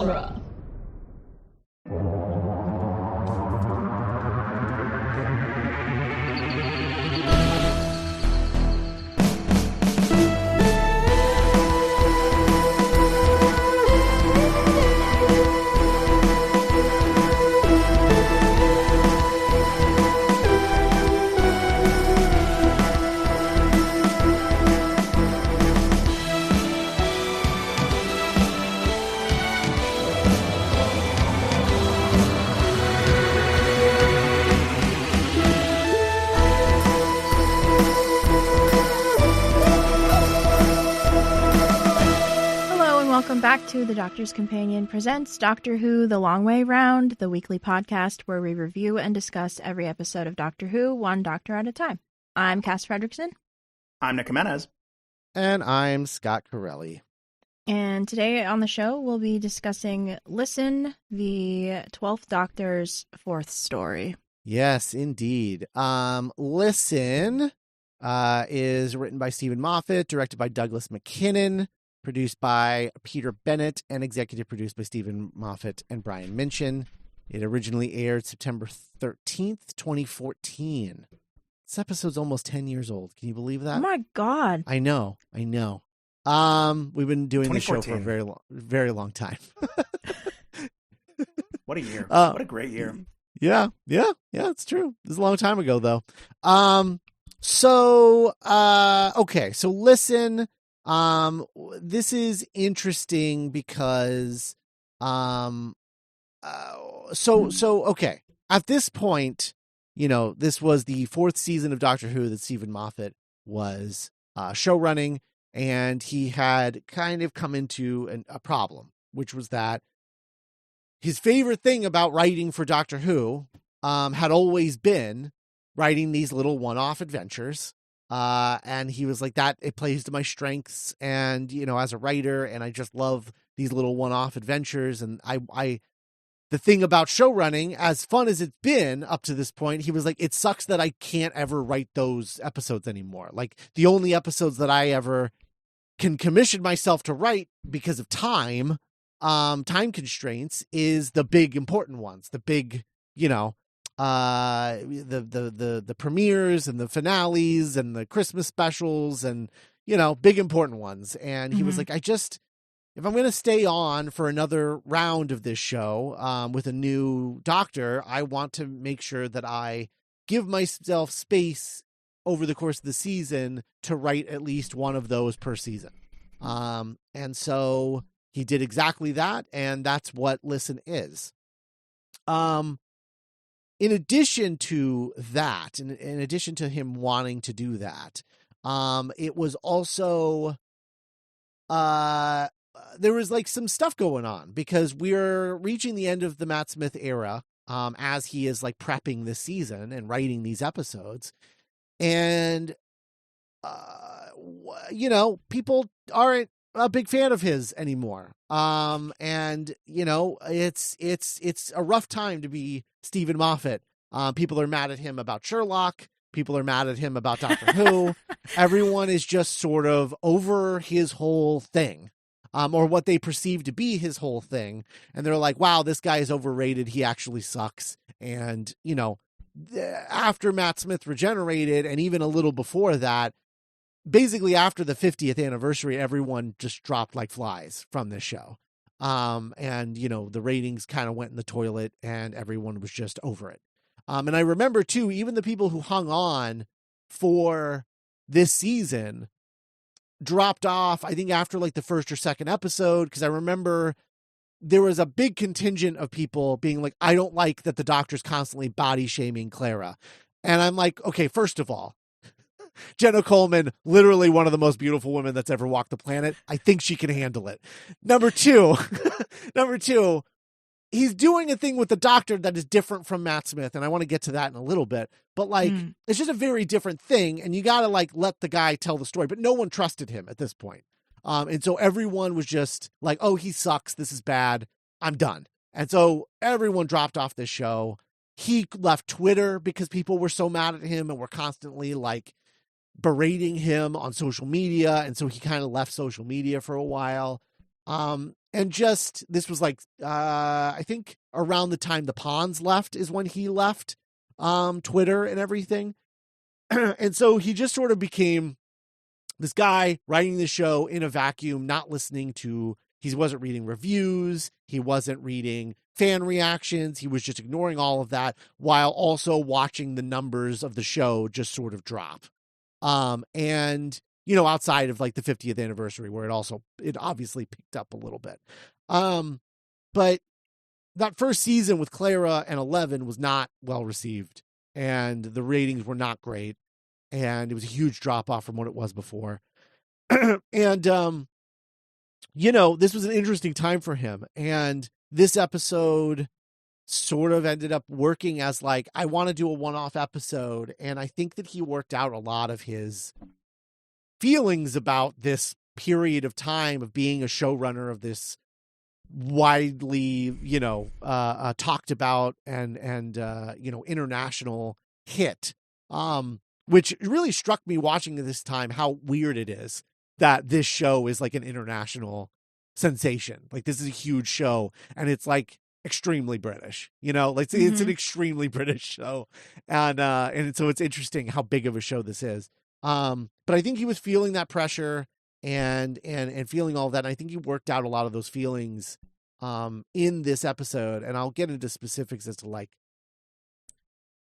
genre. Welcome back to The Doctor's Companion presents Doctor Who The Long Way Round, the weekly podcast where we review and discuss every episode of Doctor Who, one doctor at a time. I'm Cass Fredrickson. I'm Nick Jimenez. And I'm Scott Corelli. And today on the show, we'll be discussing Listen, the 12th Doctor's fourth story. Yes, indeed. Listen is written by Stephen Moffat, directed by Douglas McKinnon, produced by Peter Bennett, and executive produced by Stephen Moffat and Brian Minchin. It originally aired September 13th, 2014. This episode's almost 10 years old. Can you believe that? Oh my God. I know. We've been doing this show for a very long time. What a year. What a great year. Yeah, it's true. This is a long time ago, though. Okay, so Listen. This is interesting because, okay. At this point, this was the fourth season of Doctor Who that Stephen Moffat was show running, and he had kind of come into a problem, which was that his favorite thing about writing for Doctor Who had always been writing these little one-off adventures. And he was like, that it plays to my strengths and, as a writer, and I just love these little one-off adventures. And the thing about show running, as fun as it's been up to this point, he was like, it sucks that I can't ever write those episodes anymore. Like the only episodes that I ever can commission myself to write because of time constraints is the big important ones, the big, the premieres and the finales and the Christmas specials and, big important ones. And he was like, if I'm going to stay on for another round of this show with a new doctor, I want to make sure that I give myself space over the course of the season to write at least one of those per season. And so he did exactly that. And that's what Listen is. In addition to that, in addition to him wanting to do that, it was also, there was like some stuff going on because we're reaching the end of the Matt Smith era, as he is like prepping this season and writing these episodes. And, people aren't a big fan of his anymore. And it's a rough time to be Stephen Moffat. People are mad at him about Sherlock. People are mad at him about Doctor Who. Everyone is just sort of over his whole thing, or what they perceive to be his whole thing. And they're like, wow, this guy is overrated. He actually sucks. And, after Matt Smith regenerated, and even a little before that, basically after the 50th anniversary, everyone just dropped like flies from this show. And, the ratings kind of went in the toilet and everyone was just over it. And I remember too, even the people who hung on for this season dropped off, I think after like the first or second episode, because I remember there was a big contingent of people being like, I don't like that the Doctor's constantly body shaming Clara. And I'm like, okay, first of all, Jenna Coleman, literally one of the most beautiful women that's ever walked the planet. I think she can handle it. Number two, he's doing a thing with the Doctor that is different from Matt Smith. And I want to get to that in a little bit, but it's just a very different thing. And you got to like, let the guy tell the story, but no one trusted him at this point. And so everyone was just like, oh, he sucks. This is bad. I'm done. And so everyone dropped off this show. He left Twitter because people were so mad at him and were constantly like berating him on social media. And so he kind of left social media for a while. And And just, this was like, I think around the time the Pawns left is when he left Twitter and everything. And so he just sort of became this guy writing the show in a vacuum, not listening to, he wasn't reading reviews. He wasn't reading fan reactions. He was just ignoring all of that while also watching the numbers of the show just sort of drop. And, you know, outside of like the 50th anniversary where it obviously picked up a little bit. But that first season with Clara and 11 was not well received, and the ratings were not great. And it was a huge drop off from what it was before. And, you know, this was an interesting time for him. And this episode sort of ended up working as like, I want to do a one-off episode. And I think that he worked out a lot of his feelings about this period of time of being a showrunner of this widely, you know, talked about and you know, international hit. Which really struck me watching this time, how weird it is that this show is like an international sensation. Like, this is a huge show and it's like extremely British, you know, like it's an extremely British show. And so it's interesting how big of a show this is. But I think he was feeling that pressure and feeling all that. And I think he worked out a lot of those feelings in this episode. And I'll get into specifics as to like,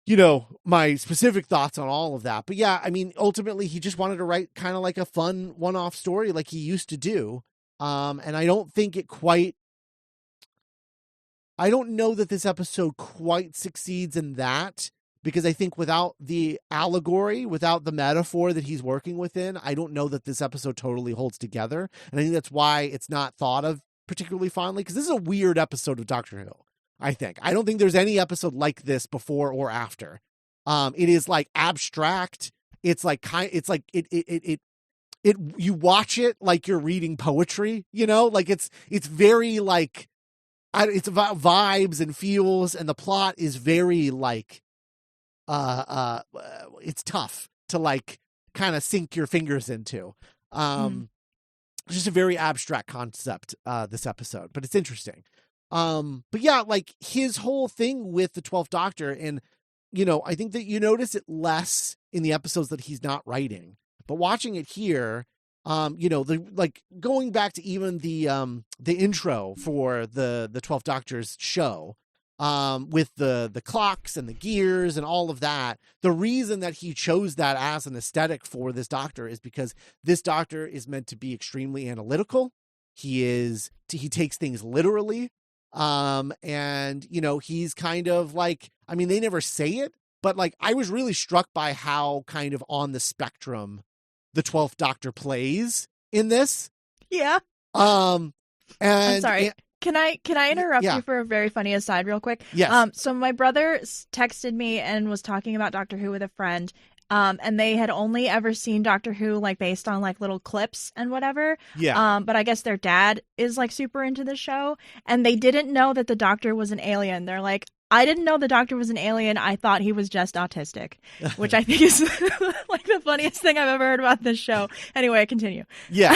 you know, my specific thoughts on all of that. But yeah, I mean, ultimately he just wanted to write kind of like a fun one-off story like he used to do. And I don't know that this episode quite succeeds in that, because I think without the allegory, without the metaphor that he's working within, I don't know that this episode totally holds together. And I think that's why it's not thought of particularly fondly, because this is a weird episode of Doctor Who. I don't think there's any episode like this before or after. It is like abstract. It's like you watch it like you're reading poetry, you know, like it's very like, it's about vibes and feels, and the plot is very like, it's tough to like kind of sink your fingers into. Just a very abstract concept, this episode, but it's interesting. But yeah, like his whole thing with the 12th Doctor, and, you know, I think that you notice it less in the episodes that he's not writing, but watching it here, you know, like going back to even the intro for the 12th Doctor's show, with the clocks and the gears and all of that, the reason that he chose that as an aesthetic for this Doctor is because this Doctor is meant to be extremely analytical. He takes things literally. And, you know, he's kind of like, I mean, they never say it, but like, I was really struck by how kind of on the spectrum the 12th Doctor plays in this. Yeah. And I'm sorry. Can I interrupt you for a very funny aside real quick? Yes. So my brother texted me and was talking about Doctor Who with a friend. And they had only ever seen Doctor Who like based on like little clips and whatever. Yeah. But I guess their dad is like super into the show, and they didn't know that the Doctor was an alien. They're like, I didn't know the Doctor was an alien. I thought he was just autistic, which I think is like the funniest thing I've ever heard about this show. Anyway, continue. Yeah.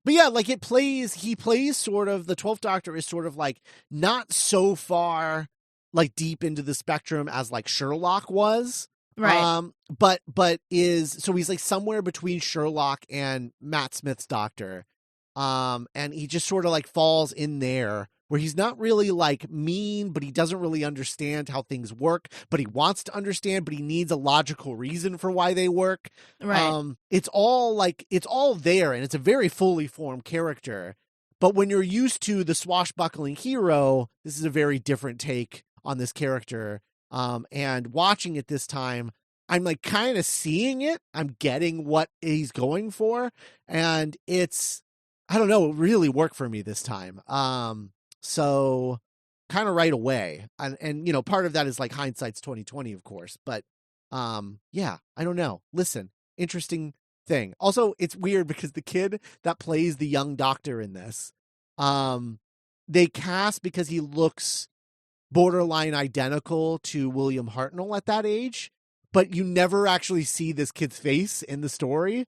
But yeah, like he plays sort of, the 12th Doctor is sort of like not so far like deep into the spectrum as like Sherlock was. Right. But so he's like somewhere between Sherlock and Matt Smith's Doctor. And he just sort of like falls in there where he's not really like mean, but he doesn't really understand how things work, but he wants to understand, but he needs a logical reason for why they work. Right. It's all there, and it's a very fully formed character. But when you're used to the swashbuckling hero, this is a very different take on this character. And watching it this time, I'm like kind of seeing it. I'm getting what he's going for. And it's, I don't know, it really worked for me this time. So kind of right away. And, you know, part of that is like hindsight's 2020, of course. But, yeah, I don't know. Listen, interesting thing. Also, it's weird because the kid that plays the young Doctor in this, they cast because he looks borderline identical to William Hartnell at that age, but you never actually see this kid's face in the story.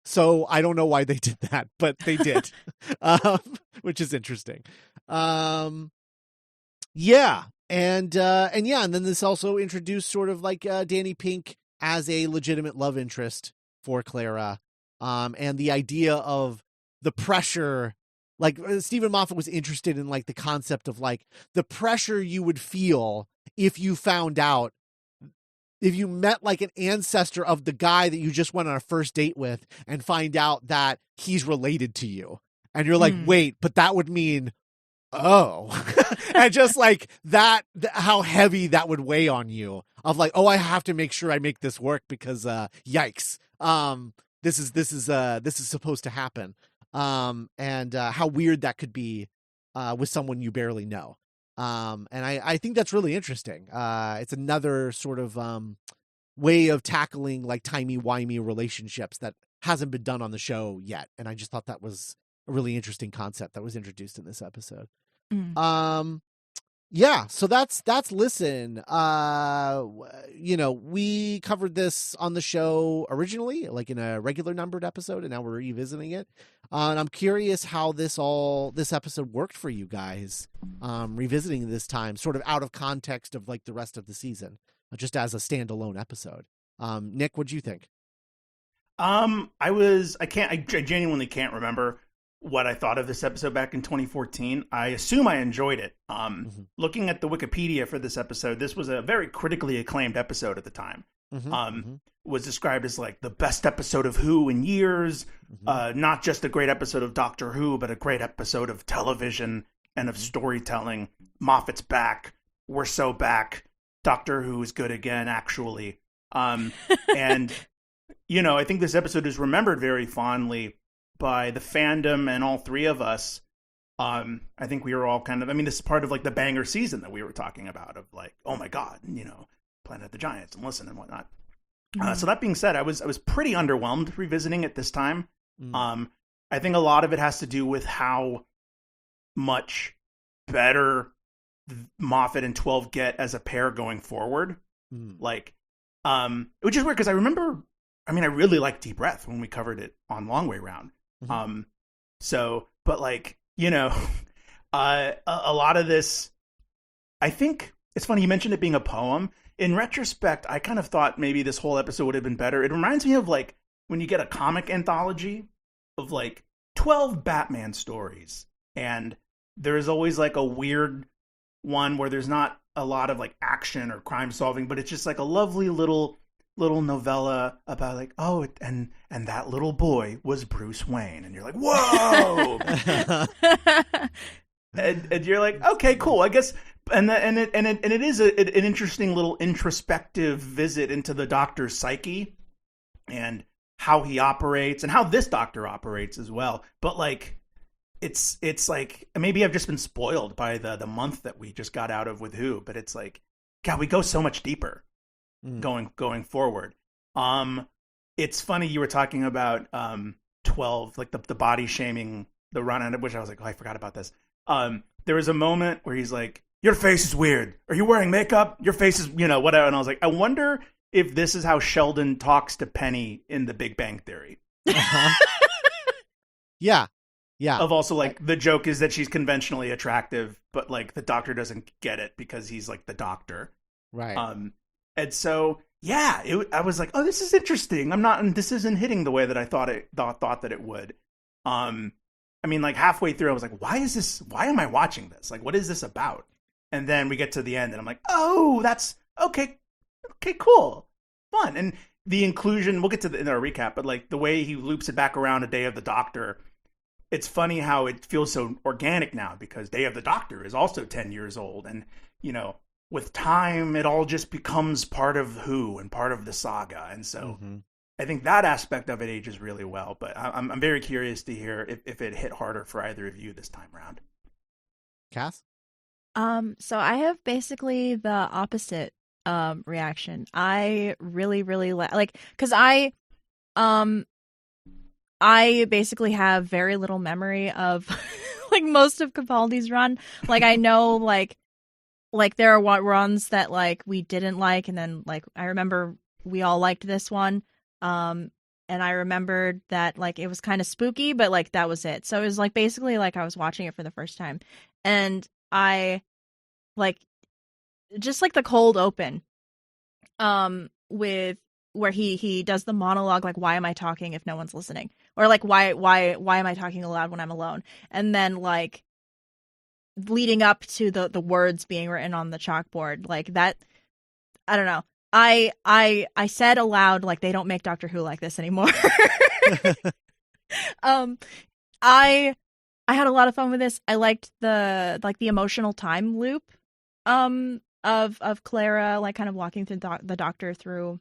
So I don't know why they did that, but they did, which is interesting. Yeah. And then this also introduced sort of like Danny Pink as a legitimate love interest for Clara. And the idea of the pressure, like Stephen Moffat was interested in like the concept of like the pressure you would feel if you found out, if you met like an ancestor of the guy that you just went on a first date with and find out that he's related to you. And you're like, wait, but that would mean, oh, and just like that, how heavy that would weigh on you of like, oh, I have to make sure I make this work because, yikes. This is supposed to happen. And how weird that could be, with someone you barely know. And I think that's really interesting. It's another sort of way of tackling like timey-wimey relationships that hasn't been done on the show yet. And I just thought that was a really interesting concept that was introduced in this episode. Yeah, so that's Listen. We covered this on the show originally, like in a regular numbered episode, and now we're revisiting it. And I'm curious how this episode worked for you guys, revisiting this time, sort of out of context of like the rest of the season, just as a standalone episode. Nick, what'd you think? I genuinely can't remember what I thought of this episode back in 2014. I assume I enjoyed it. Looking at the Wikipedia for this episode, this was a very critically acclaimed episode at the time. Was described as like the best episode of Who in years. Not just a great episode of Doctor Who, but a great episode of television and of storytelling. Moffat's back. We're so back. Doctor Who is good again, actually. And, I think this episode is remembered very fondly by the fandom and all three of us. I think we were all this is part of like the banger season that we were talking about of like, oh my God, Planet of the Giants and Listen and whatnot. So that being said, I was pretty underwhelmed revisiting it this time. I think a lot of it has to do with how much better Moffat and 12 get as a pair going forward. Which is weird because I remember, I really liked Deep Breath when we covered it on Long Way Round. But like, a lot of this, I think it's funny. You mentioned it being a poem. In retrospect, I kind of thought maybe this whole episode would have been better. It reminds me of like when you get a comic anthology of like 12 Batman stories, and there's always like a weird one where there's not a lot of like action or crime solving, but it's just like a lovely little novella about like, oh, and that little boy was Bruce Wayne, and you're like, whoa. and you're like, okay, cool, I guess. And it is an interesting little introspective visit into the Doctor's psyche and how he operates and how this Doctor operates as well. But like, it's like, maybe I've just been spoiled by the month that we just got out of with Who, but it's like, God, we go so much deeper going forward. It's funny you were talking about 12, like the body shaming, the run on it, which I was like, oh, I forgot about this. There was a moment where he's like, your face is weird. Are you wearing makeup? Your face is, whatever. And I was like, I wonder if this is how Sheldon talks to Penny in The Big Bang Theory. Yeah. Of also like the joke is that she's conventionally attractive, but like the Doctor doesn't get it because he's like the Doctor. Right. And so, yeah, I was like, oh, this is interesting. This isn't hitting the way that I thought that it would. Like halfway through, I was like, why am I watching this? Like, what is this about? And then we get to the end and I'm like, oh, that's okay. Okay, cool. Fun. And the inclusion, we'll get to in our recap, but like the way he loops it back around a Day of the Doctor, it's funny how it feels so organic now because Day of the Doctor is also 10 years old. And, with time, it all just becomes part of Who and part of the saga. And so I think that aspect of it ages really well. But I'm very curious to hear if it hit harder for either of you this time around. Cass? So I have basically the opposite reaction. I really, really like, because I basically have very little memory of like most of Capaldi's run. Like I know like there are runs that like we didn't like, and then like I remember we all liked this one. and I remembered that like it was kind of spooky, but like that was it. So it was like basically like I was watching it for the first time, and I like just like the cold open, with where he does the monologue, like, why am I talking if no one's listening, or like why am I talking aloud when I'm alone, and then like leading up to the words being written on the chalkboard, like that. I don't know. I said aloud, like, they don't make Doctor Who like this anymore. um, I had a lot of fun with this. I liked the emotional time loop, of Clara, like kind of walking through the Doctor through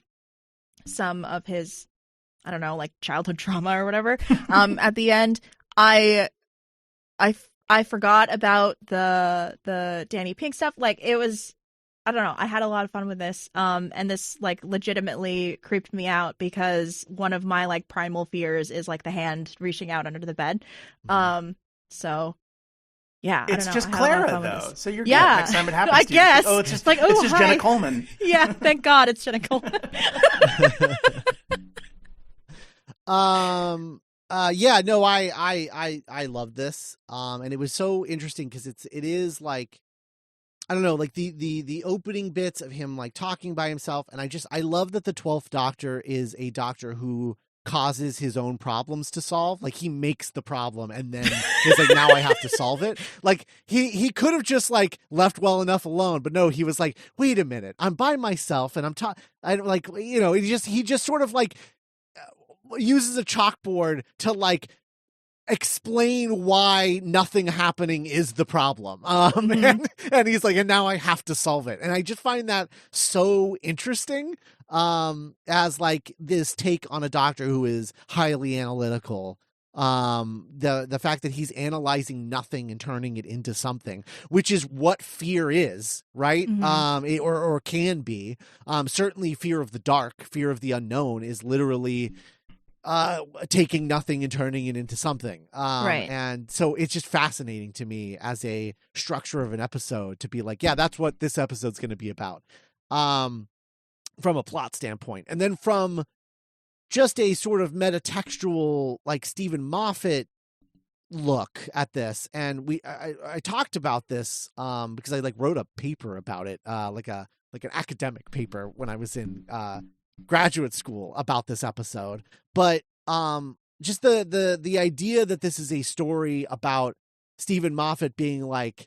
some of his, I don't know, like childhood trauma or whatever. At the end, I forgot about the Danny Pink stuff. Like, it was, I don't know. I had a lot of fun with this. And this like legitimately creeped me out because one of my like primal fears is like the hand reaching out under the bed. So yeah, it's I don't know. just Clara though, so you're good. Yeah. Next time it happens, I to you, guess. oh, it's just like, oh, it's just hi. Jenna Coleman. Yeah, thank God it's Jenna Coleman. Yeah, no, I love this. And it was so interesting because it is like, I don't know, like the opening bits of him like talking by himself, and I love that the 12th Doctor is a doctor who causes his own problems to solve. Like, he makes the problem and then he's like, now I have to solve it. Like, he could have just like left well enough alone, but no, he was like, wait a minute, I'm by myself and I don't, like, you know, he just sort of like uses a chalkboard to like explain why nothing happening is the problem. And he's like, and now I have to solve it. And I just find that so interesting, as like this take on a doctor who is highly analytical. The fact that he's analyzing nothing and turning it into something, which is what fear is, right? Or can be. Certainly fear of the dark, fear of the unknown is literally taking nothing and turning it into something. Right. And so it's just fascinating to me as a structure of an episode to be like, yeah, that's what this episode's going to be about, from a plot standpoint. And then from just a sort of metatextual, like Stephen Moffat look at this. And I talked about this, because I like wrote a paper about it, like an academic paper when I was in, graduate school about this episode. But just the idea that this is a story about Stephen Moffat being like,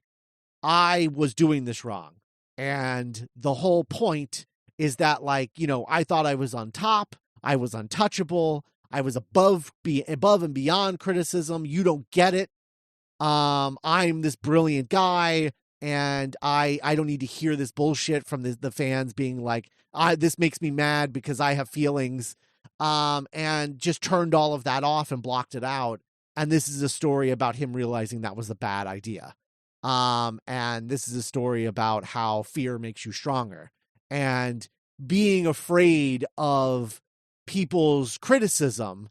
I was doing this wrong, and the whole point is that, like, you know, I thought I was on top, I was untouchable, I was above and beyond criticism, you don't get it, I'm this brilliant guy, and I don't need to hear this bullshit from the fans being like, this makes me mad because I have feelings, and just turned all of that off and blocked it out. And this is a story about him realizing that was a bad idea. And this is a story about how fear makes you stronger, and being afraid of people's criticism,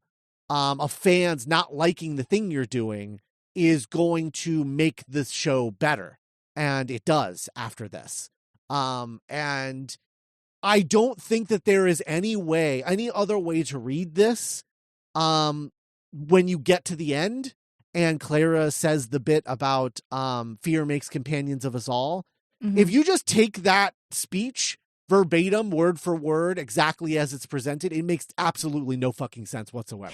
of fans not liking the thing you're doing, is going to make this show better. And it does after this. And I don't think that there is any other way to read this, when you get to the end and Clara says the bit about fear makes companions of us all. If you just take that speech verbatim, word for word, exactly as it's presented, it makes absolutely no fucking sense whatsoever.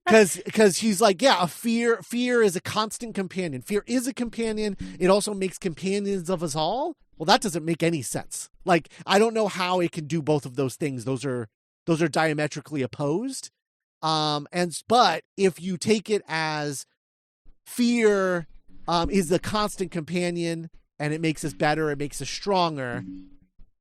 Because he's like, yeah, fear is a constant companion. Fear is a companion. It also makes companions of us all. Well, that doesn't make any sense. Like, I don't know how it can do both of those things. Those are diametrically opposed. But if you take it as fear is a constant companion and it makes us better, it makes us stronger,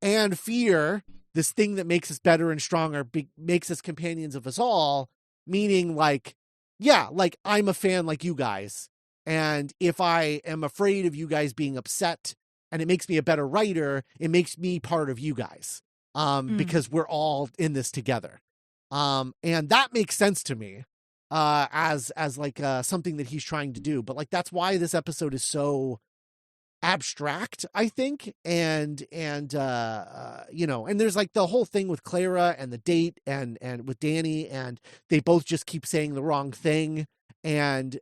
and fear, this thing that makes us better and stronger, makes us companions of us all, meaning like, yeah, like I'm a fan like you guys, and if I am afraid of you guys being upset and it makes me a better writer, it makes me part of you guys, because we're all in this together. And that makes sense to me, as like something that he's trying to do. But like, that's why this episode is so abstract, I think. And you know, and there's like the whole thing with Clara and the date and with Danny, and they both just keep saying the wrong thing. And,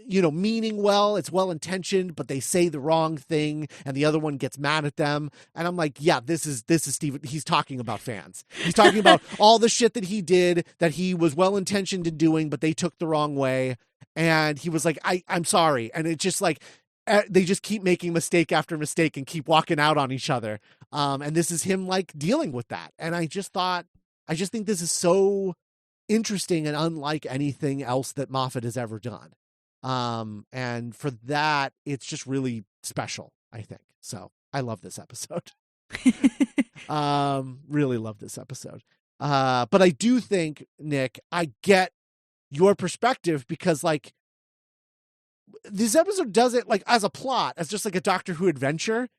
you know, meaning well, it's well intentioned, but they say the wrong thing and the other one gets mad at them. And I'm like, yeah, this is Steven. He's talking about fans. He's talking about all the shit that he did that he was well intentioned in doing, but they took the wrong way. And he was like, I'm sorry. And it's just like, they just keep making mistake after mistake and keep walking out on each other. And this is him like dealing with that. And I just think this is so interesting and unlike anything else that Moffat has ever done. And for that, it's just really special, I think. So I love this episode. Really love this episode. But I do think, Nick, I get your perspective, because like this episode does it like as a plot, as just like a Doctor Who adventure.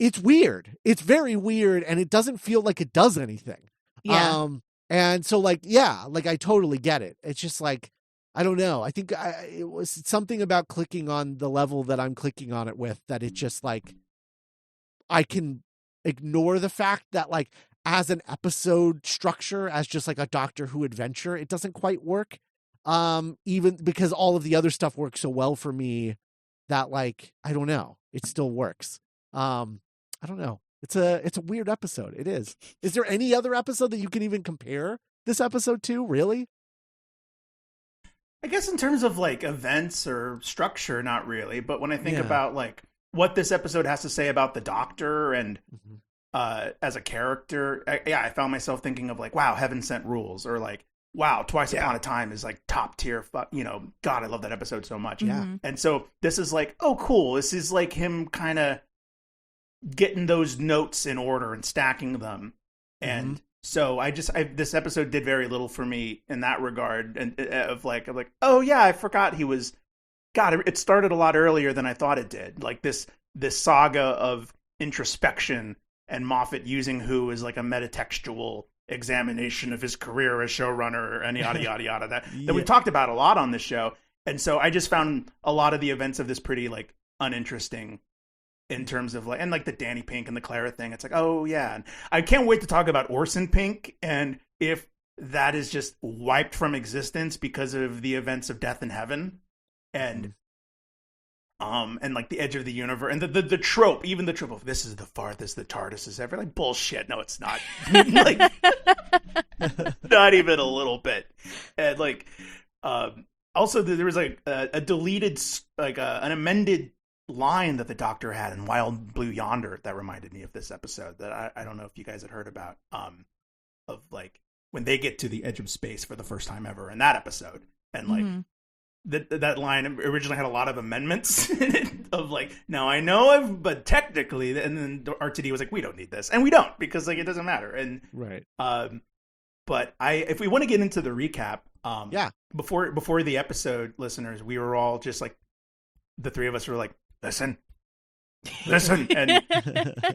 It's weird. It's very weird. And it doesn't feel like it does anything. Yeah. And so like, yeah, like I totally get it. It's just like, I don't know. I think it was something about clicking on the level that I'm clicking on it with, that it just like, I can ignore the fact that like as an episode structure, as just like a Doctor Who adventure, it doesn't quite work. Even because all of the other stuff works so well for me that like, I don't know, it still works. I don't know. It's a weird episode. It is. Is there any other episode that you can even compare this episode to? Really? I guess in terms of like events or structure, not really. But when I think Yeah. about like what this episode has to say about the Doctor and as a character, I found myself thinking of like, wow, Heaven Sent Rules, or like, wow, Twice Upon a Time is like top tier. You know, God, I love that episode so much. Yeah. And so this is like, oh, cool. This is like him kind of getting those notes in order and stacking them. And so this episode did very little for me in that regard. And I'm like, oh yeah, I forgot he was, God, it started a lot earlier than I thought it did. Like this saga of introspection and Moffat using Who as like a metatextual examination of his career as showrunner and yada, yada, yada, that we've talked about a lot on this show. And so I just found a lot of the events of this pretty like uninteresting in terms of like, and like the Danny Pink and the Clara thing. It's like, oh yeah. And I can't wait to talk about Orson Pink, and if that is just wiped from existence because of the events of Death in Heaven and like the edge of the universe and the trope, even the trope of this is the farthest the TARDIS has ever, like, bullshit. No, it's not. Like, not even a little bit. And like, also there was like a deleted, like an amended line that the Doctor had in Wild Blue Yonder that reminded me of this episode that I don't know if you guys had heard about, of like when they get to the edge of space for the first time ever in that episode. And like that line originally had a lot of amendments in it of like, now I know but technically, and then RTD was like, we don't need this, and we don't, because like it doesn't matter. And right. But if we want to get into the recap, before the episode, listeners, we were all just like, the three of us were like, listen, and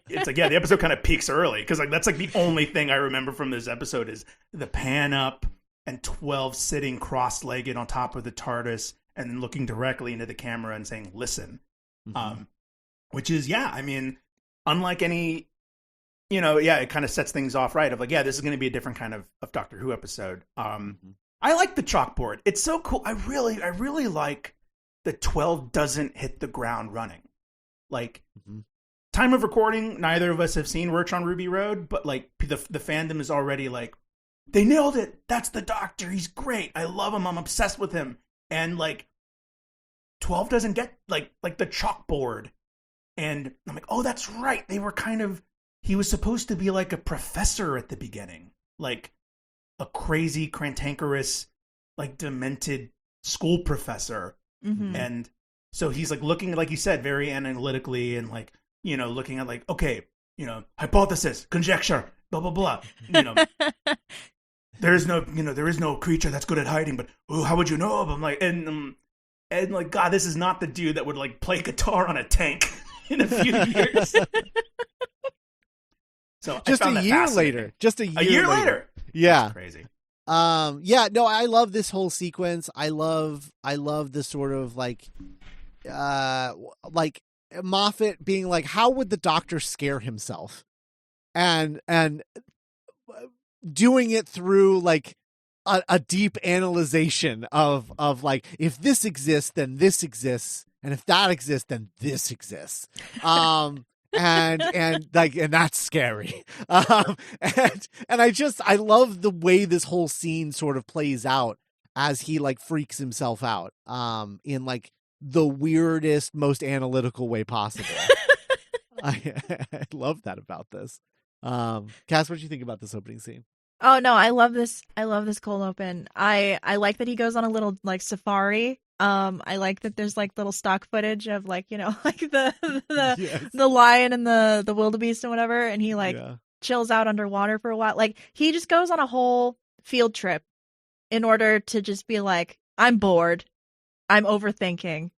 it's like, yeah, the episode kind of peaks early, because like that's like the only thing I remember from this episode is the pan up and 12 sitting cross-legged on top of the TARDIS and then looking directly into the camera and saying, listen. Which is, I mean, unlike any, it kind of sets things off right of like, yeah, this is going to be a different kind of Doctor Who episode. I like the chalkboard. It's so cool. I really like that 12 doesn't hit the ground running. Like, time of recording, neither of us have seen Roach on Ruby Road, but like the fandom is already like, they nailed it. That's the Doctor. He's great. I love him. I'm obsessed with him. And like 12 doesn't get like the chalkboard. And I'm like, oh, that's right. He was supposed to be like a professor at the beginning, like a crazy, cantankerous, like demented school professor. And so he's like looking, like you said, very analytically and like, looking at like, okay, hypothesis, conjecture, blah, blah, blah. There is no creature that's good at hiding, but how would you know? I'm like, and like, God, this is not the dude that would like play guitar on a tank in a few years. So just a year later, a year later. Yeah. That's crazy. No, I love this whole sequence. I love this sort of like Moffat being like, how would the Doctor scare himself? And doing it through like a deep analyzation of like, if this exists, then this exists. And if that exists, then this exists. And that's scary. And I love the way this whole scene sort of plays out as he like freaks himself out, in like the weirdest, most analytical way possible. I love that about this. Cass, what do you think about this opening scene? Oh no, I love this cold open. I like that he goes on a little like safari. I like that there's like little stock footage of like, you know, like the lion and the wildebeest and whatever, and he like chills out underwater for a while. Like he just goes on a whole field trip in order to just be like, I'm bored. I'm overthinking.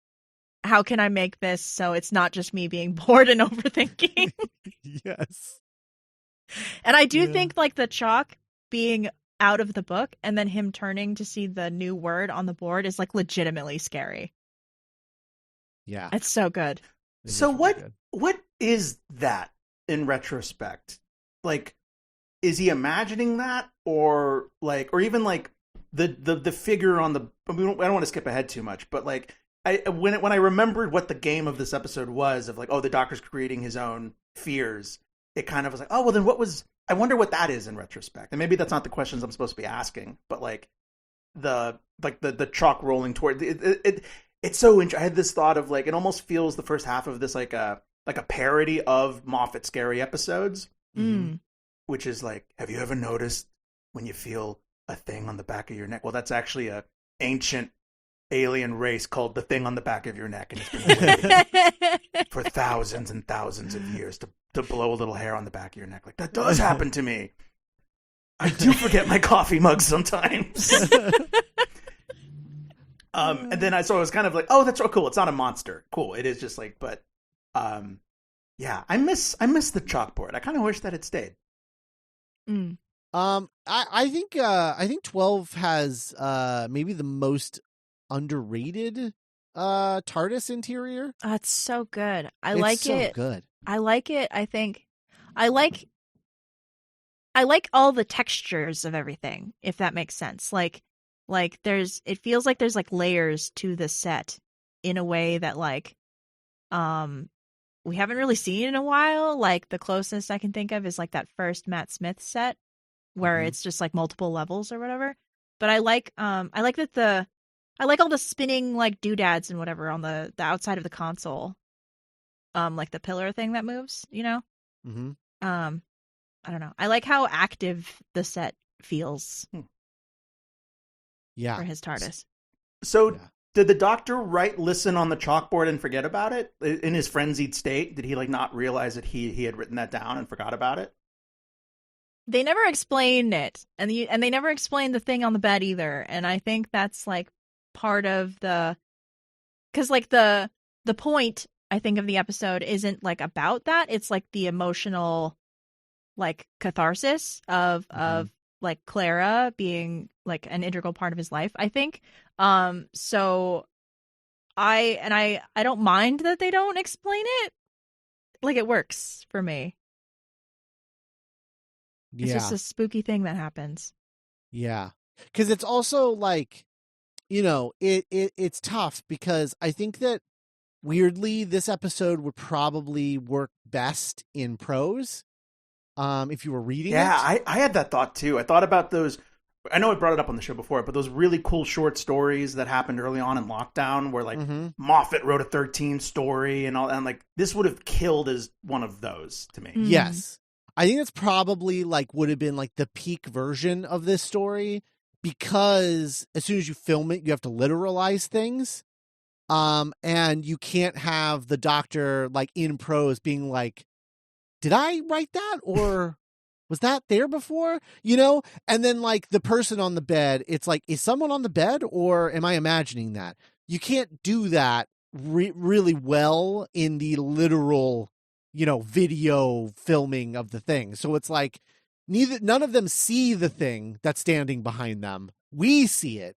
How can I make this so it's not just me being bored and overthinking? Yes. And I do think like the chalk being out of the book and then him turning to see the new word on the board is like legitimately scary. Yeah. It's so good. So what is that in retrospect? Like, is he imagining that, or even like the figure on the, I don't want to skip ahead too much, but like when I remembered what the game of this episode was, of like, oh, the Doctor's creating his own fears, it kind of was like, oh, well then I wonder what that is in retrospect. And maybe that's not the questions I'm supposed to be asking, but like the chalk rolling toward it's so interesting. I had this thought of like, it almost feels the first half of this like a parody of Moffat scary episodes, which is like, have you ever noticed when you feel a thing on the back of your neck? Well, that's actually a ancient alien race called the thing on the back of your neck, and it's been waiting for thousands and thousands of years to blow a little hair on the back of your neck. Like, that does happen to me. I do forget my coffee mug sometimes. And then I was kind of like, oh, that's so cool. It's not a monster. Cool. It is just like, but yeah, I miss the chalkboard. I kind of wish that it stayed. I think 12 has maybe the most underrated TARDIS interior. Oh, it's so good. I it's like so it. Good. I like it. I think I like all the textures of everything, if that makes sense. Like it feels like there's like layers to the set in a way that like we haven't really seen in a while. Like the closest I can think of is like that first Matt Smith set where it's just like multiple levels or whatever. But I like that I like all the spinning like doodads and whatever on the outside of the console. Like the pillar thing that moves, you know? I don't know. I like how active the set feels. Yeah. For his TARDIS. So did the Doctor listen on the chalkboard and forget about it in his frenzied state? Did he like not realize that he had written that down and forgot about it? They never explained it, and they never explained the thing on the bed either. And I think that's like part of because like the point I think of the episode isn't like about that. It's like the emotional like catharsis of like Clara being like an integral part of his life, I think. So I don't mind that they don't explain it. Like it works for me. It's just a spooky thing that happens. Yeah. Because it's also like, you know, it's tough because I think that weirdly this episode would probably work best in prose. If you were reading it. Yeah, I had that thought too. I thought about those. I know I brought it up on the show before, but those really cool short stories that happened early on in lockdown where like Moffat wrote a 13 story and all, and like this would have killed as one of those to me. Yes. I think it's probably like would have been like the peak version of this story because as soon as you film it, you have to literalize things. And you can't have the Doctor like in prose being like, did I write that or was that there before? You know? And then like the person on the bed, it's like, is someone on the bed or am I imagining that? You can't do that really well in the literal, you know, video filming of the thing. So it's like none of them see the thing that's standing behind them. We see it.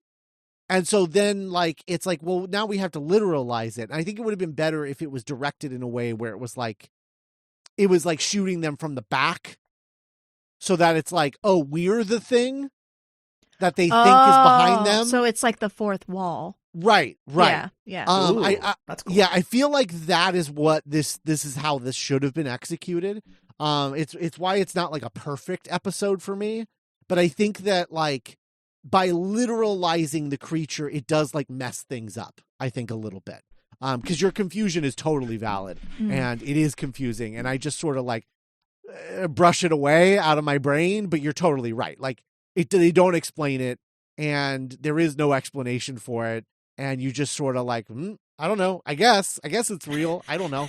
And so then, like, it's like, well, now we have to literalize it. And I think it would have been better if it was directed in a way where it was like shooting them from the back, so that it's like, oh, we're the thing that they think is behind them. So it's like the fourth wall. Right. Yeah. Ooh, that's cool. Yeah, I feel like that is what this is how this should have been executed. It's why it's not like a perfect episode for me, but I think that like by literalizing the creature, it does like mess things up, I think, a little bit. Because your confusion is totally valid and it is confusing. And I just sort of like brush it away out of my brain, but you're totally right. Like they don't explain it and there is no explanation for it. And you just sort of like, I don't know. I guess it's real. I don't know.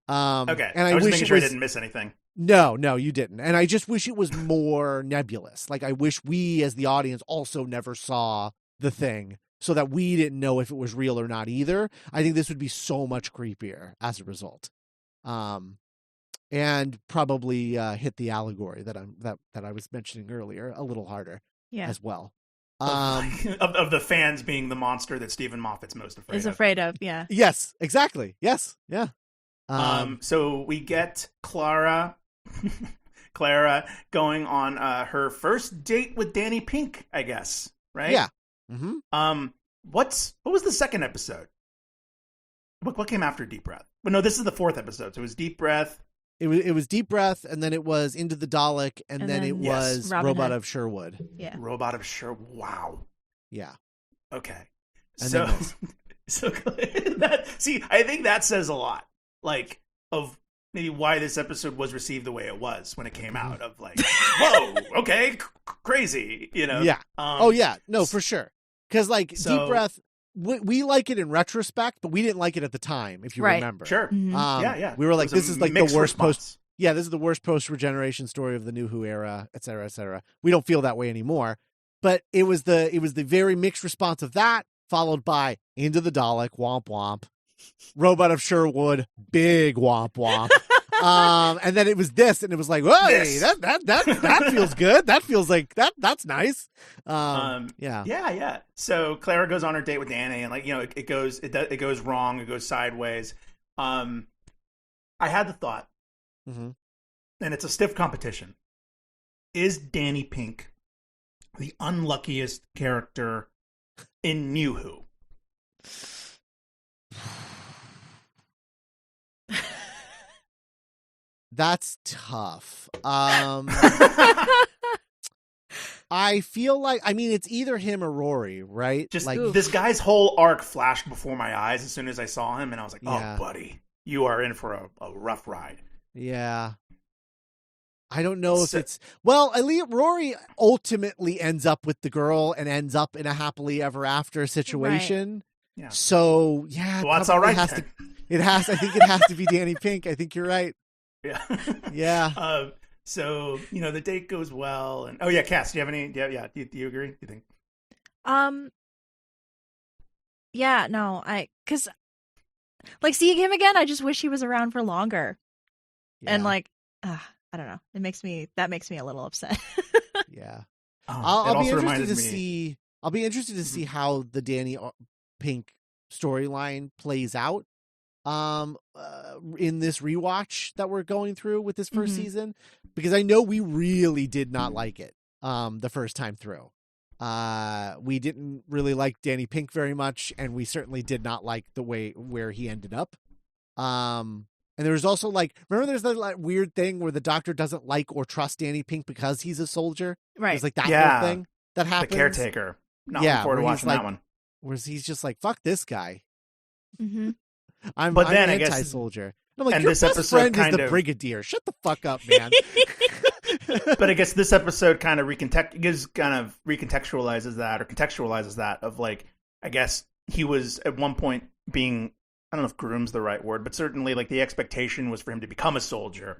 Okay. And I was making sure I didn't miss anything. No, you didn't. And I just wish it was more nebulous. Like I wish we as the audience also never saw the thing so that we didn't know if it was real or not either. I think this would be so much creepier as a result. And probably hit the allegory that I was mentioning earlier a little harder as well. Of the fans being the monster that Stephen Moffat's most afraid of. Yeah. Yes, exactly. Yes. Yeah. So we get Clara going on her first date with Danny Pink, I guess, right? Yeah. Mm-hmm. What was the second episode? What came after Deep Breath? Well, no, this is the fourth episode. So it was Deep Breath. It was Deep Breath, and then it was Into the Dalek, and then it was Robot of Sherwood. Yeah. Robot of Sherwood. Wow. Yeah. Okay. And so that, see, I think that says a lot, like, of maybe why this episode was received the way it was when it came out. Of like, whoa, okay, crazy, you know? Yeah. Oh yeah, no, for sure. Because like Deep Breath, we like it in retrospect, but we didn't like it at the time. If you remember, sure, yeah. We were like, this is like the worst response. This is the worst post-regeneration story of the New Who era, et cetera, et cetera. We don't feel that way anymore. But it was the very mixed response of that, followed by Into the Dalek, womp womp, Robot of Sherwood, big womp womp. And then it was this, and it was like, hey, that feels good. That feels like that's nice. Yeah. So Clara goes on her date with Danny, and like, you know, it goes wrong, it goes sideways. I had the thought, and it's a stiff competition. Is Danny Pink the unluckiest character in New Who? That's tough. I feel like, I mean, it's either him or Rory, right? Just like this guy's whole arc flashed before my eyes as soon as I saw him, and I was like, oh, buddy, you are in for a rough ride. Yeah. I don't know if it's... Well, Rory ultimately ends up with the girl and ends up in a happily ever after situation. Right. Yeah. So, yeah. Well, that's all right. I think it has to be Danny Pink. I think you're right. Yeah. Yeah. So, you know, the date goes well. And Cass, do you have any... Do you agree? Do you think? Yeah, no, because like seeing him again, I just wish he was around for longer. Yeah. And like, I don't know. That makes me a little upset. Yeah. I'll be interested to see. I'll be interested to see how the Danny Pink storyline plays out in this rewatch that we're going through with this first season, because I know we really did not like it the first time through. We didn't really like Danny Pink very much, and we certainly did not like the way where he ended up. And there was also like, remember there's that like weird thing where the Doctor doesn't like or trust Danny Pink because he's a soldier? Right. There's like that whole thing that happens. The caretaker. Not looking forward to watching that one. Where he's just like, fuck this guy. Mm-hmm. I'm anti-soldier. I'm like, your best friend is the Brigadier. Shut the fuck up, man. But I guess this episode kind of recontextualizes that of like, I guess he was at one point being, I don't know if groom's the right word, but certainly like the expectation was for him to become a soldier,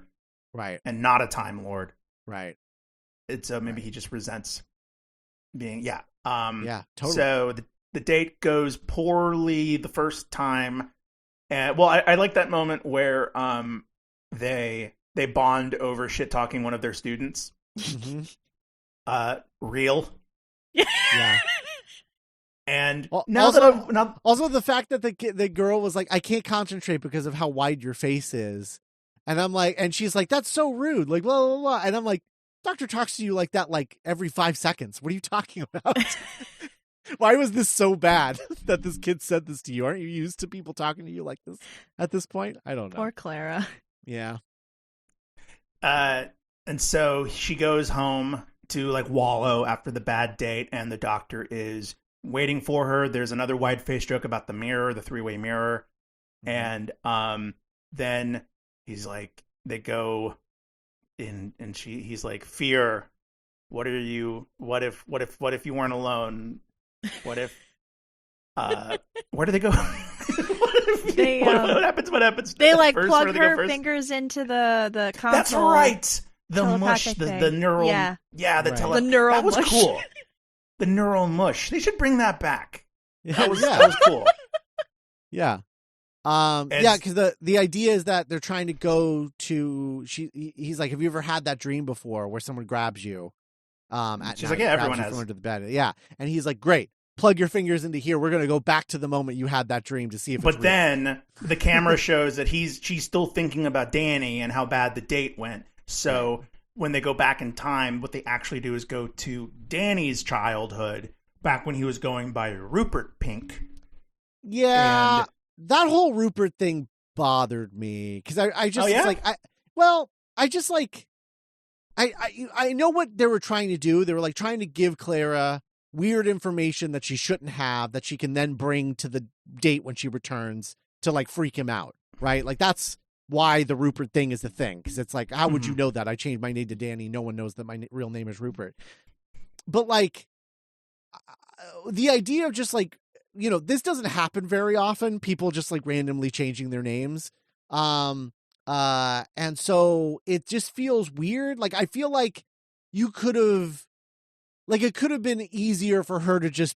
right, and not a Time Lord, right. It's maybe he just resents being totally. So the date goes poorly the first time, and well, I like that moment where they bond over shit talking one of their students. Mm-hmm. Real. Yeah. And also the fact that the girl was like, I can't concentrate because of how wide your face is. And I'm like, and she's like, that's so rude. Like, blah, blah, blah. And I'm like, doctor talks to you like that, like every 5 seconds. What are you talking about? Why was this so bad that this kid said this to you? Aren't you used to people talking to you like this at this point? I don't know. Poor Clara. Yeah. And so she goes home to like wallow after the bad date, and the doctor is waiting for her. There's another wide face joke about the mirror, the 3-way mirror. And then he's like, they go in, and he's like, fear, what if you weren't alone? What if where do they go? What happens? They like plug her fingers into the console. That's right. The mush, the neural, the neural. That was mush. Cool. The neural mush. They should bring that back. That was cool. Yeah. Because the idea is that they're trying to go to. He's like, have you ever had that dream before where someone grabs you? She's like, yeah, everyone has. Into the bed. Yeah, and he's like, great. Plug your fingers into here. We're gonna go back to the moment you had that dream to see if. But then the camera shows that she's still thinking about Danny and how bad the date went. So when they go back in time, what they actually do is go to Danny's childhood, back when he was going by Rupert Pink. Yeah, and that whole Rupert thing bothered me because I just I know what they were trying to do. They were like trying to give Clara weird information that she shouldn't have, that she can then bring to the date when she returns to like freak him out, right? Like that's why the Rupert thing is the thing, because it's like, how would you know that? I changed my name to Danny. No one knows that my real name is Rupert. But like the idea of just like, you know, this doesn't happen very often. People just like randomly changing their names. And so it just feels weird. Like, I feel like you could have, like, it could have been easier for her to just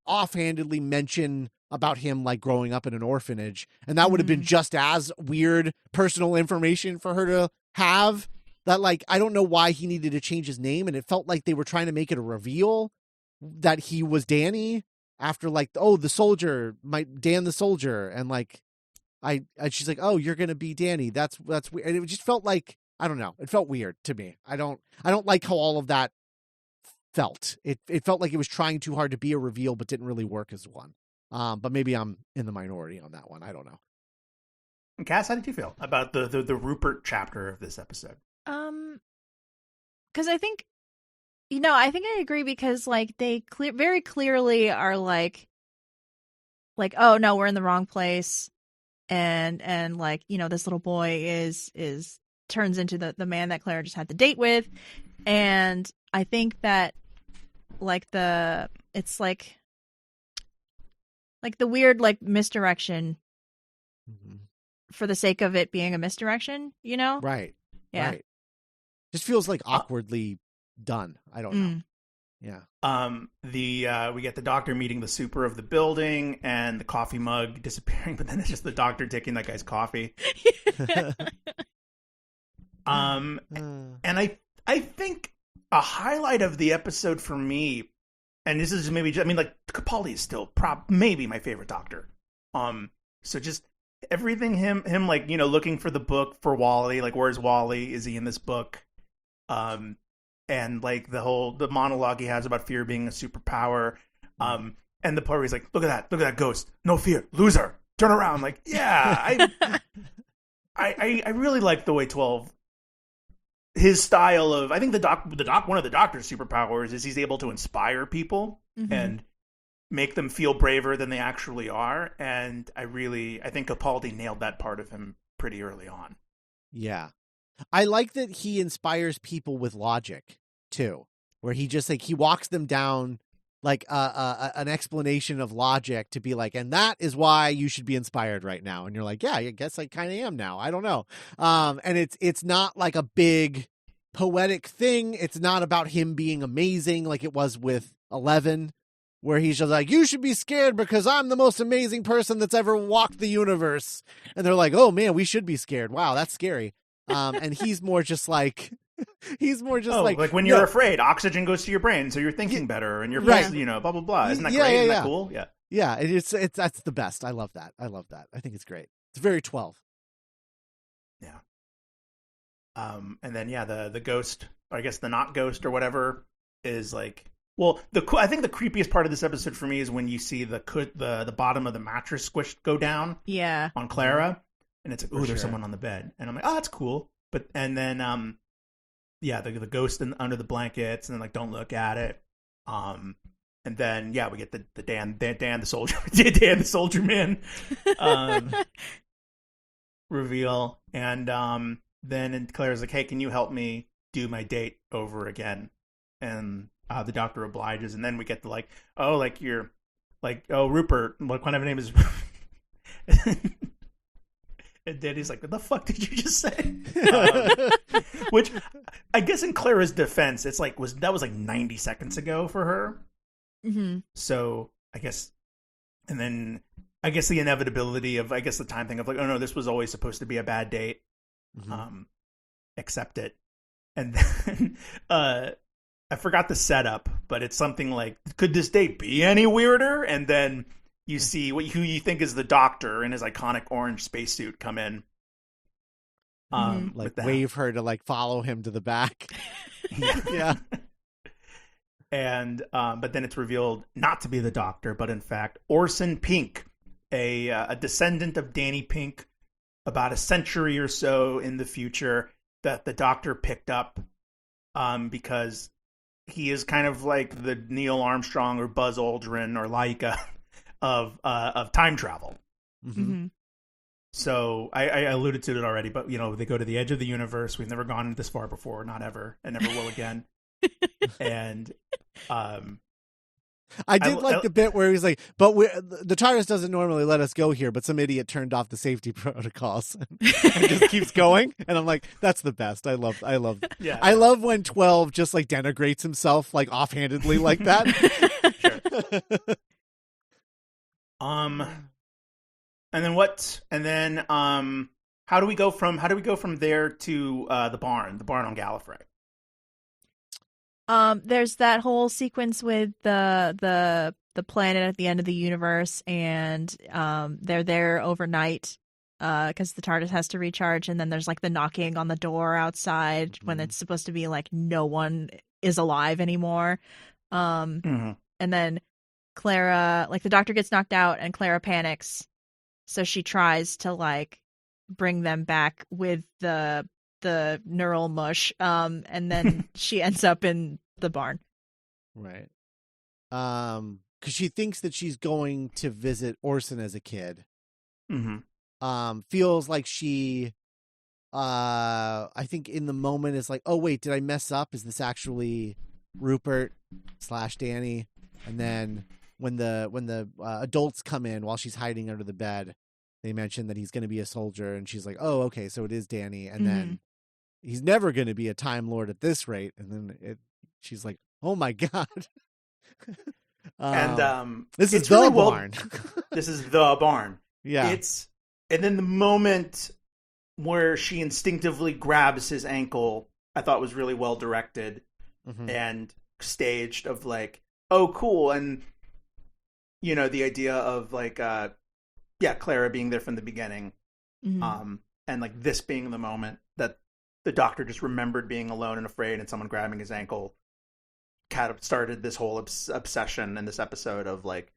offhandedly mention about him, like, growing up in an orphanage. And that would have been just as weird personal information for her to have. That, like, I don't know why he needed to change his name. And it felt like they were trying to make it a reveal that he was Danny after, like, oh, the soldier, Dan the soldier. And, like, she's like, oh, you're going to be Danny. That's weird. And it just felt like, I don't know. It felt weird to me. I don't like how all of that felt. It felt like it was trying too hard to be a reveal, but didn't really work as one. But maybe I'm in the minority on that one. I don't know. And Cass, how did you feel about the Rupert chapter of this episode? Because I think, I think I agree, because like they very clearly are like, oh no, we're in the wrong place. And like, this little boy is turns into the man that Clara just had the date with. And I think that like it's like the weird like misdirection for the sake of it being a misdirection, Right. Yeah. Right. Just feels like awkwardly done. I don't know. Yeah. We get the doctor meeting the super of the building and the coffee mug disappearing, but then it's just the doctor taking that guy's coffee. And I think a highlight of the episode for me, and this is maybe just, like Capaldi is still maybe my favorite doctor. So just everything him like, looking for the book for Wally, like where's Wally? Is he in this book? And like the monologue he has about fear being a superpower. And the part where he's like, look at that ghost. No fear, loser, turn around. Like, yeah, I really like the way 12, his style of, I think one of the doctor's superpowers is he's able to inspire people and make them feel braver than they actually are. And I think Capaldi nailed that part of him pretty early on. Yeah. I like that he inspires people with logic too, where he just like, he walks them down like an explanation of logic to be like, and that is why you should be inspired right now. And you're like, yeah, I guess I kind of am now. I don't know. And it's not like a big poetic thing. It's not about him being amazing like it was with 11, where he's just like, you should be scared because I'm the most amazing person that's ever walked the universe. And they're like, oh man, we should be scared. Wow, that's scary. And he's more just like, He's more just like when you're afraid, oxygen goes to your brain, so you're thinking better, and you're blah blah blah. Isn't that great? Isn't that cool? Yeah. Yeah, it's that's the best. I love that. I think it's great. It's very 12. Yeah. And then the ghost, or I guess the not ghost or whatever, is like, well, I think the creepiest part of this episode for me is when you see the bottom of the mattress squished go down. Yeah. On Clara, and it's like, oh, there's someone on the bed, and I'm like, oh, that's cool. But and then the ghost under the blankets, and then like, don't look at it. And then we get the Dan the soldier Dan the soldier man reveal, and then Claire's like, hey, can you help me do my date over again? And the doctor obliges, and then we get the Rupert, what kind of name is and Danny's like, what the fuck did you just say? Which I guess in Clara's defense, it's like that was like 90 seconds ago for her. Mm-hmm. So I guess, and then I guess the inevitability of, I guess, the time thing of like, oh no, this was always supposed to be a bad date. Mm-hmm. Accept it. And then I forgot the setup, but it's something like, could this date be any weirder? And then you see who you think is the doctor in his iconic orange spacesuit come in. Like wave her to like follow him to the back. Yeah. And but then it's revealed not to be the doctor, but in fact Orson Pink, a descendant of Danny Pink, about a century or so in the future, that the doctor picked up because he is kind of like the Neil Armstrong or Buzz Aldrin or Laika of time travel. Mm-hmm. So I alluded to it already, but they go to the edge of the universe. We've never gone this far before, not ever, and never will again. And I did like the bit where he's like, but the TARDIS doesn't normally let us go here, but some idiot turned off the safety protocols and just keeps going. And I'm like, that's the best. I love yeah. I love when 12 just like denigrates himself like offhandedly like that. Sure. And then how do we go from there to the barn on Gallifrey? There's that whole sequence with the planet at the end of the universe, and they're there overnight because the TARDIS has to recharge, and then there's like the knocking on the door outside when it's supposed to be like no one is alive anymore. And then Clara, like the doctor gets knocked out, and Clara panics, so she tries to like bring them back with the neural mush, and then she ends up in the barn. Right. Because she thinks that she's going to visit Orson as a kid. Mm-hmm. Feels like she, I think in the moment is like, oh wait, did I mess up? Is this actually Rupert / Danny? And then when the adults come in while she's hiding under the bed, they mention that he's going to be a soldier, and she's like, oh, okay, so it is Danny. And then he's never going to be a Time Lord at this rate. And then she's like, oh my God. And this is the barn. This is the barn. Yeah. And then the moment where she instinctively grabs his ankle, I thought was really well directed and staged, of like, oh, cool. And, the idea of like, Clara being there from the beginning. And like this being the moment that the doctor just remembered being alone and afraid, and someone grabbing his ankle kind of started this whole obsession in this episode of like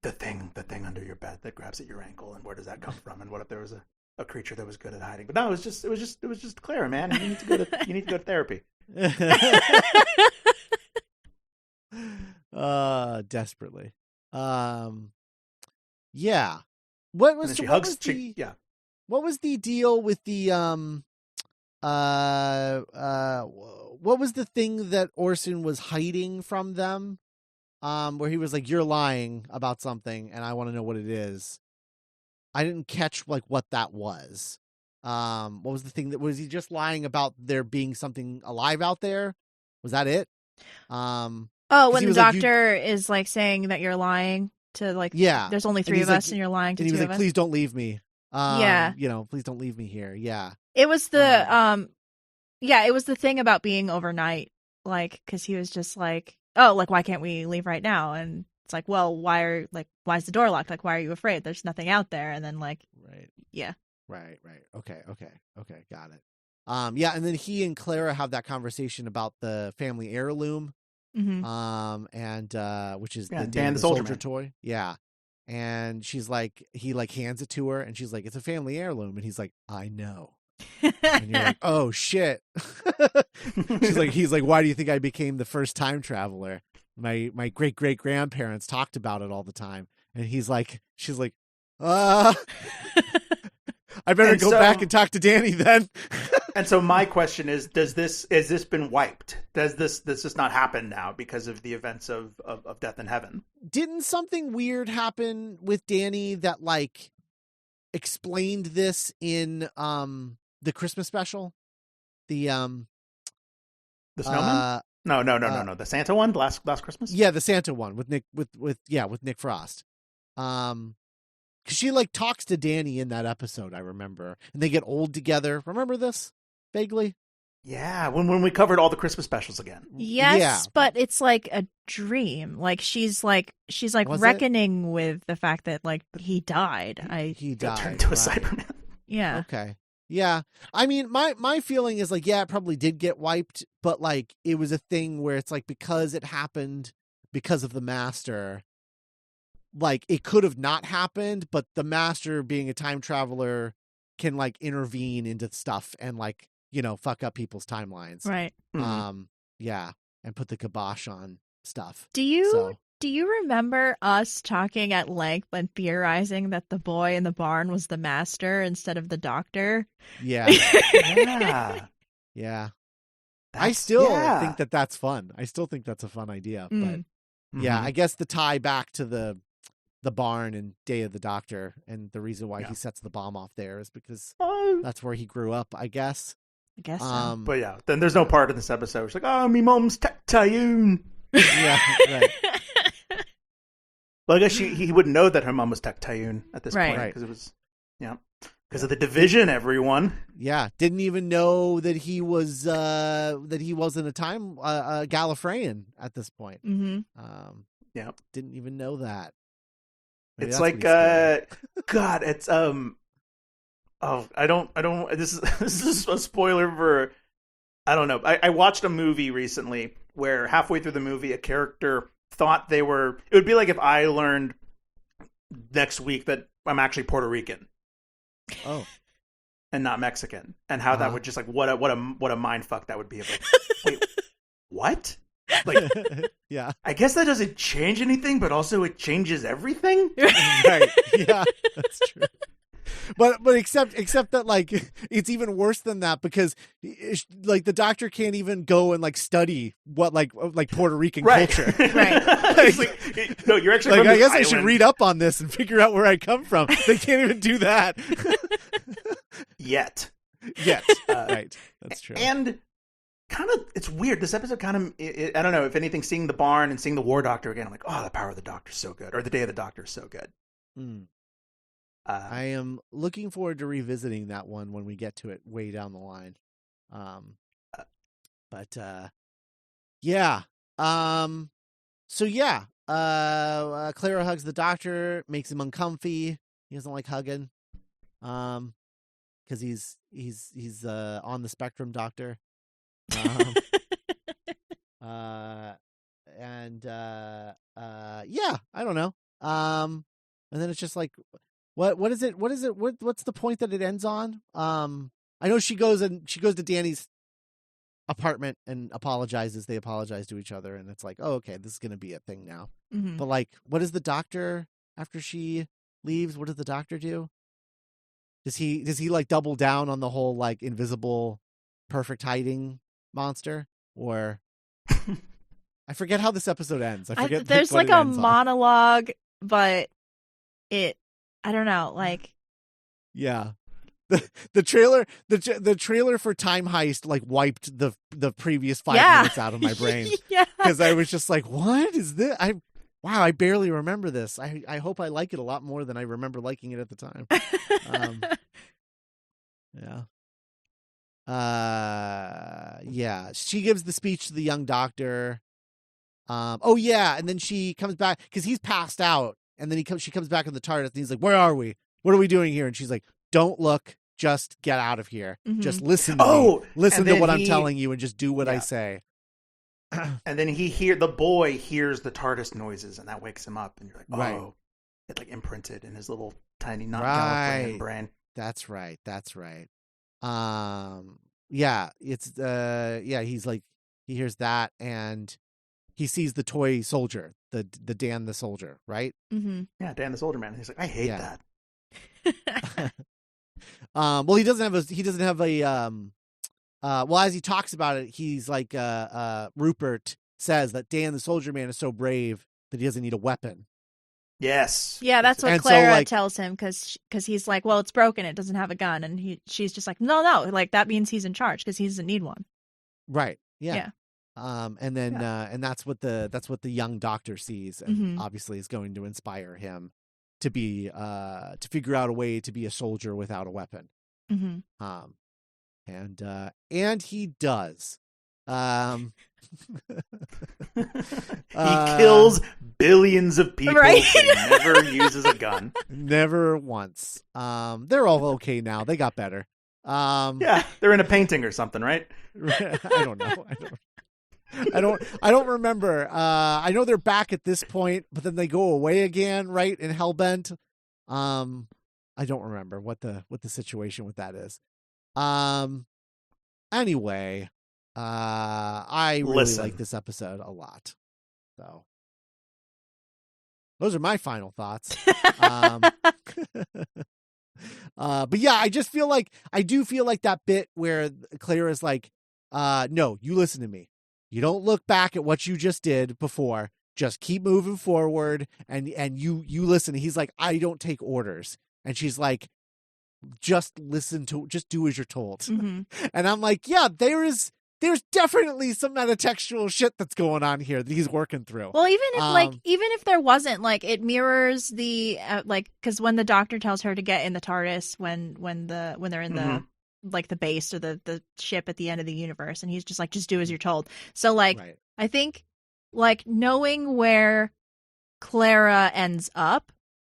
the thing under your bed that grabs at your ankle, and where does that come from, and what if there was a creature that was good at hiding? But no, it was just Clara, man. You need to go to therapy. Desperately. Yeah. What was the deal with the what was the thing that Orson was hiding from them? Where he was like, you're lying about something and I want to know what it is. I didn't catch like what that was. What was the thing was he just lying about there being something alive out there? Was that it? When the doctor is like saying that you're lying to like, there's only 3 of us and you're lying to 2 of us. And he was like, please don't leave me. Please don't leave me here. Yeah. It was the Yeah, it was the thing about being overnight, like, because he was just like, oh, like, why can't we leave right now? And it's like, well, why is the door locked? Like, why are you afraid? There's nothing out there. And then, like, Right. yeah. Right. Okay. Got it. Yeah, and then he and Clara have that conversation about the family heirloom, Mm-hmm. and which is Yeah, the Dan Dan the the Soldier Soldier Man. toy. Yeah. And she's like, he like hands it to her, and she's like, it's a family heirloom, and he's like, I know. And you're like, oh shit. He's like, why do you think I became the first time traveler? My great great grandparents talked about it all the time. And she's like, I better go back and talk to Danny then. And so my question is, has this been wiped? Does this not happen now because of the events of Death in Heaven? Didn't something weird happen with Danny that like explained this in the Christmas special? The Snowman? No. The Santa one, last Christmas? Yeah, the Santa one with Nick Frost. Cause she like talks to Danny in that episode, I remember. And they get old together. Remember this? Vaguely? Yeah, when we covered all the Christmas specials again. Yes, Yeah. but it's like a dream. Like she's like Was it? reckoning with the fact that like he died. He Got died. turned into a right. Cyberman. Yeah. Okay. Yeah. I mean, my feeling is like, yeah, it probably did get wiped, but like it was a thing where it's like because it happened because of the Master, like it could have not happened, but the Master being a time traveler can like intervene into stuff and like, fuck up people's timelines. Right. Yeah, and put the kibosh on stuff. Do you So- do you remember us talking at length and theorizing that the boy in the barn was the Master instead of the Doctor? Yeah. Yeah. Yeah. I That's- still yeah. think that that's fun. I still think that's a fun idea, but Mm. yeah, Mhm. I guess the tie back to the barn and Day of the Doctor, and the reason why Yeah. he sets the bomb off there is because Oh, that's where he grew up, I guess. I guess so. but yeah, then there's no part in this episode. It's like, oh, me mom's Tectayun. Yeah, right. Well, I guess he wouldn't know that her mom was Tectayun at this Right. point Right. because it was, because of the division. Everyone. Yeah, didn't even know that he was that he wasn't a time Gallifreyan at this point. Mm-hmm. Yeah. Didn't even know that. Maybe It's that's like, what he's scared God, it's Oh, I don't. This is a spoiler for. I don't know. I watched a movie recently where halfway through the movie, a character thought they were. It would be like if I learned next week that I'm actually Puerto Rican of. Oh, and not Mexican, and how that Uh-huh. would just like what a mind fuck that would be. Of like, wait, what? Like, yeah, I guess that doesn't change anything, but also it changes everything. right. Yeah, that's true. But except that like it's even worse than that because like the Doctor can't even go and like study what like Puerto Rican culture. Right. It's like, no, you're actually Like from I this guess I should island. read up on this and figure out where I come from. They can't even do that yet. yet. Right, that's true. And kind of, it's weird. This episode kind of, I don't know, if anything, seeing the barn and seeing the War Doctor again, I'm like, oh, the power of the Doctor's so good. Or the Day of the Doctor is so good. Mm. I am looking forward to revisiting that one when we get to it way down the line. But yeah. So yeah. Clara hugs the Doctor, makes him uncomfy. He doesn't like hugging. Because he's on the spectrum, Doctor. Yeah, I don't know. And then it's just like, what is it? What's the point that it ends on? I know she goes to Danny's apartment and apologizes. They apologize to each other, and it's like, oh, okay, this is gonna be a thing now. Mm-hmm. But like, what is the Doctor after she leaves? What does the Doctor do? Does he like double down on the whole like invisible, perfect hiding monster, or I forget how this episode ends. I forget. There's what like it a ends on. monologue, but I don't know. Like, Yeah. The trailer for Time Heist like wiped the previous 5 minutes out of my brain yeah. because I was just like, what is this? I barely remember this. I hope I like it a lot more than I remember liking it at the time. Yeah. Yeah, she gives the speech to the young doctor. Oh yeah, and then she comes back because he's passed out, and then she comes back in the TARDIS, and he's like, "Where are we? What are we doing here?" And she's like, "Don't look, just get out of here. Just listen to me. Listen to what I'm telling you, and just do what I say." And then the boy hears the TARDIS noises, and that wakes him up, and you're like, "Oh, right. It's like imprinted in his little tiny not right. brain." That's right. Yeah, it's he's like, he hears that, and he sees the toy soldier, the Dan the soldier, right? Mm-hmm. Yeah, Dan the soldier man. He's like, I hate that. Well, he doesn't have a well, as he talks about it, he's like Rupert says that Dan the soldier man is so brave that he doesn't need a weapon. Yes. Yeah, that's what Clara tells him, because he's like, well, it's broken, it doesn't have a gun, and she's just like, no, like that means he's in charge because he doesn't need one. Right. Yeah. And then and that's what the young doctor sees, and obviously is going to inspire him to be to figure out a way to be a soldier without a weapon. And he does. He kills billions of people, right? But he never uses a gun. Never once. They're all okay now. They got better. Yeah, they're in a painting or something, right? I don't know. I don't remember. I know they're back at this point, but then they go away again, right? In Hellbent. I don't remember what the situation with that is. Anyway, I really like this episode a lot. So those are my final thoughts. But yeah, I do feel like that bit where Clara's like, no, you listen to me. You don't look back at what you just did before. Just keep moving forward, and you listen. He's like, I don't take orders. And she's like, just do as you're told. And I'm like, yeah, there's definitely some metatextual shit that's going on here that he's working through. Well, even if there wasn't, like, it mirrors the because when the doctor tells her to get in the TARDIS when they're in the like the base or the ship at the end of the universe, and he's just like, just do as you're told. So like, right. I think like knowing where Clara ends up,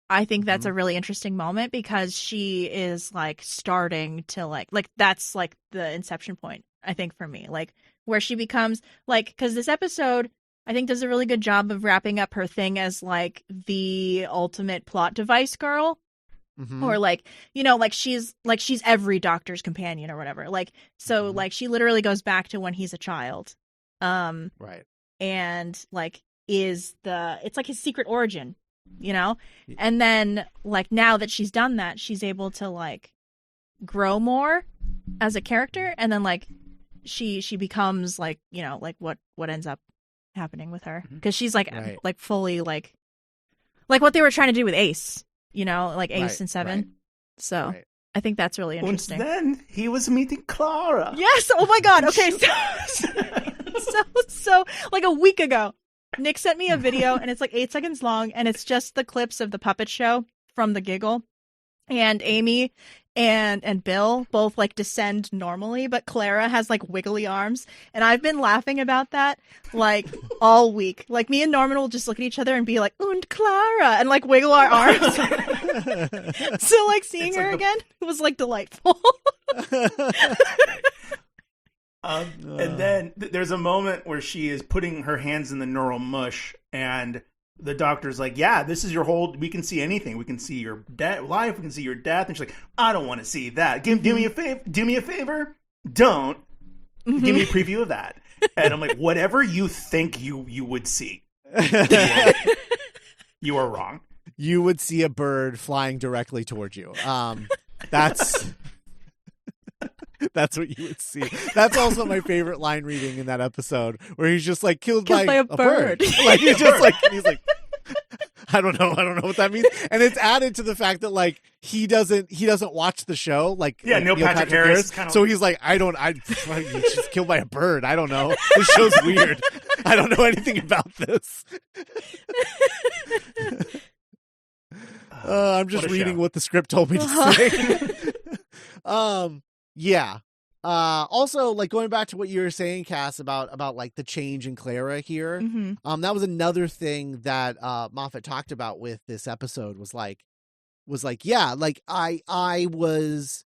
I think that's a really interesting moment, because she is like starting to like that's like the inception point, I think, for me, like where she becomes like, because this episode I think does a really good job of wrapping up her thing as like the ultimate plot device girl. Or like, you know, like she's every doctor's companion or whatever. Like, so like she literally goes back to when he's a child. Right. And like it's like his secret origin, you know? And then like now that she's done that, she's able to like grow more as a character, and then like she becomes like, you know, like what ends up happening with her, because she's like like fully like what they were trying to do with Ace. You know, like Ace and Seven. Right. So I think that's really interesting. And then he was meeting Clara. Yes. Oh my God. Okay. So like a week ago, Nick sent me a video, and it's like 8 seconds long, and it's just the clips of the puppet show from The Giggle. And Amy and Bill both like descend normally, but Clara has like wiggly arms, and I've been laughing about that like all week. Like me and Norman will just look at each other and be like, "Und Clara," and like wiggle our arms. So like seeing her again was like delightful. And then there's a moment where she is putting her hands in the neural mush, and the doctor's like, yeah, this is your whole, we can see anything. We can see your life. We can see your death. And she's like, I don't want to see that. Do me a favor. Do me a favor. Don't. Give me a preview of that. And I'm like, whatever you think you would see, you are wrong. You would see a bird flying directly towards you. That's what you would see. That's also my favorite line reading in that episode, where he's just like killed by a bird. Like he's just like, he's like, I don't know what that means. And it's added to the fact that like he doesn't watch the show. Like, Neil Patrick Harris. So he's like, he's just killed by a bird. I don't know. This show's weird. I don't know anything about this. I'm just reading what the script told me to say. Yeah. Also, like going back to what you were saying, Cass, about like the change in Clara here. That was another thing that Moffat talked about with this episode was like, yeah, like I was,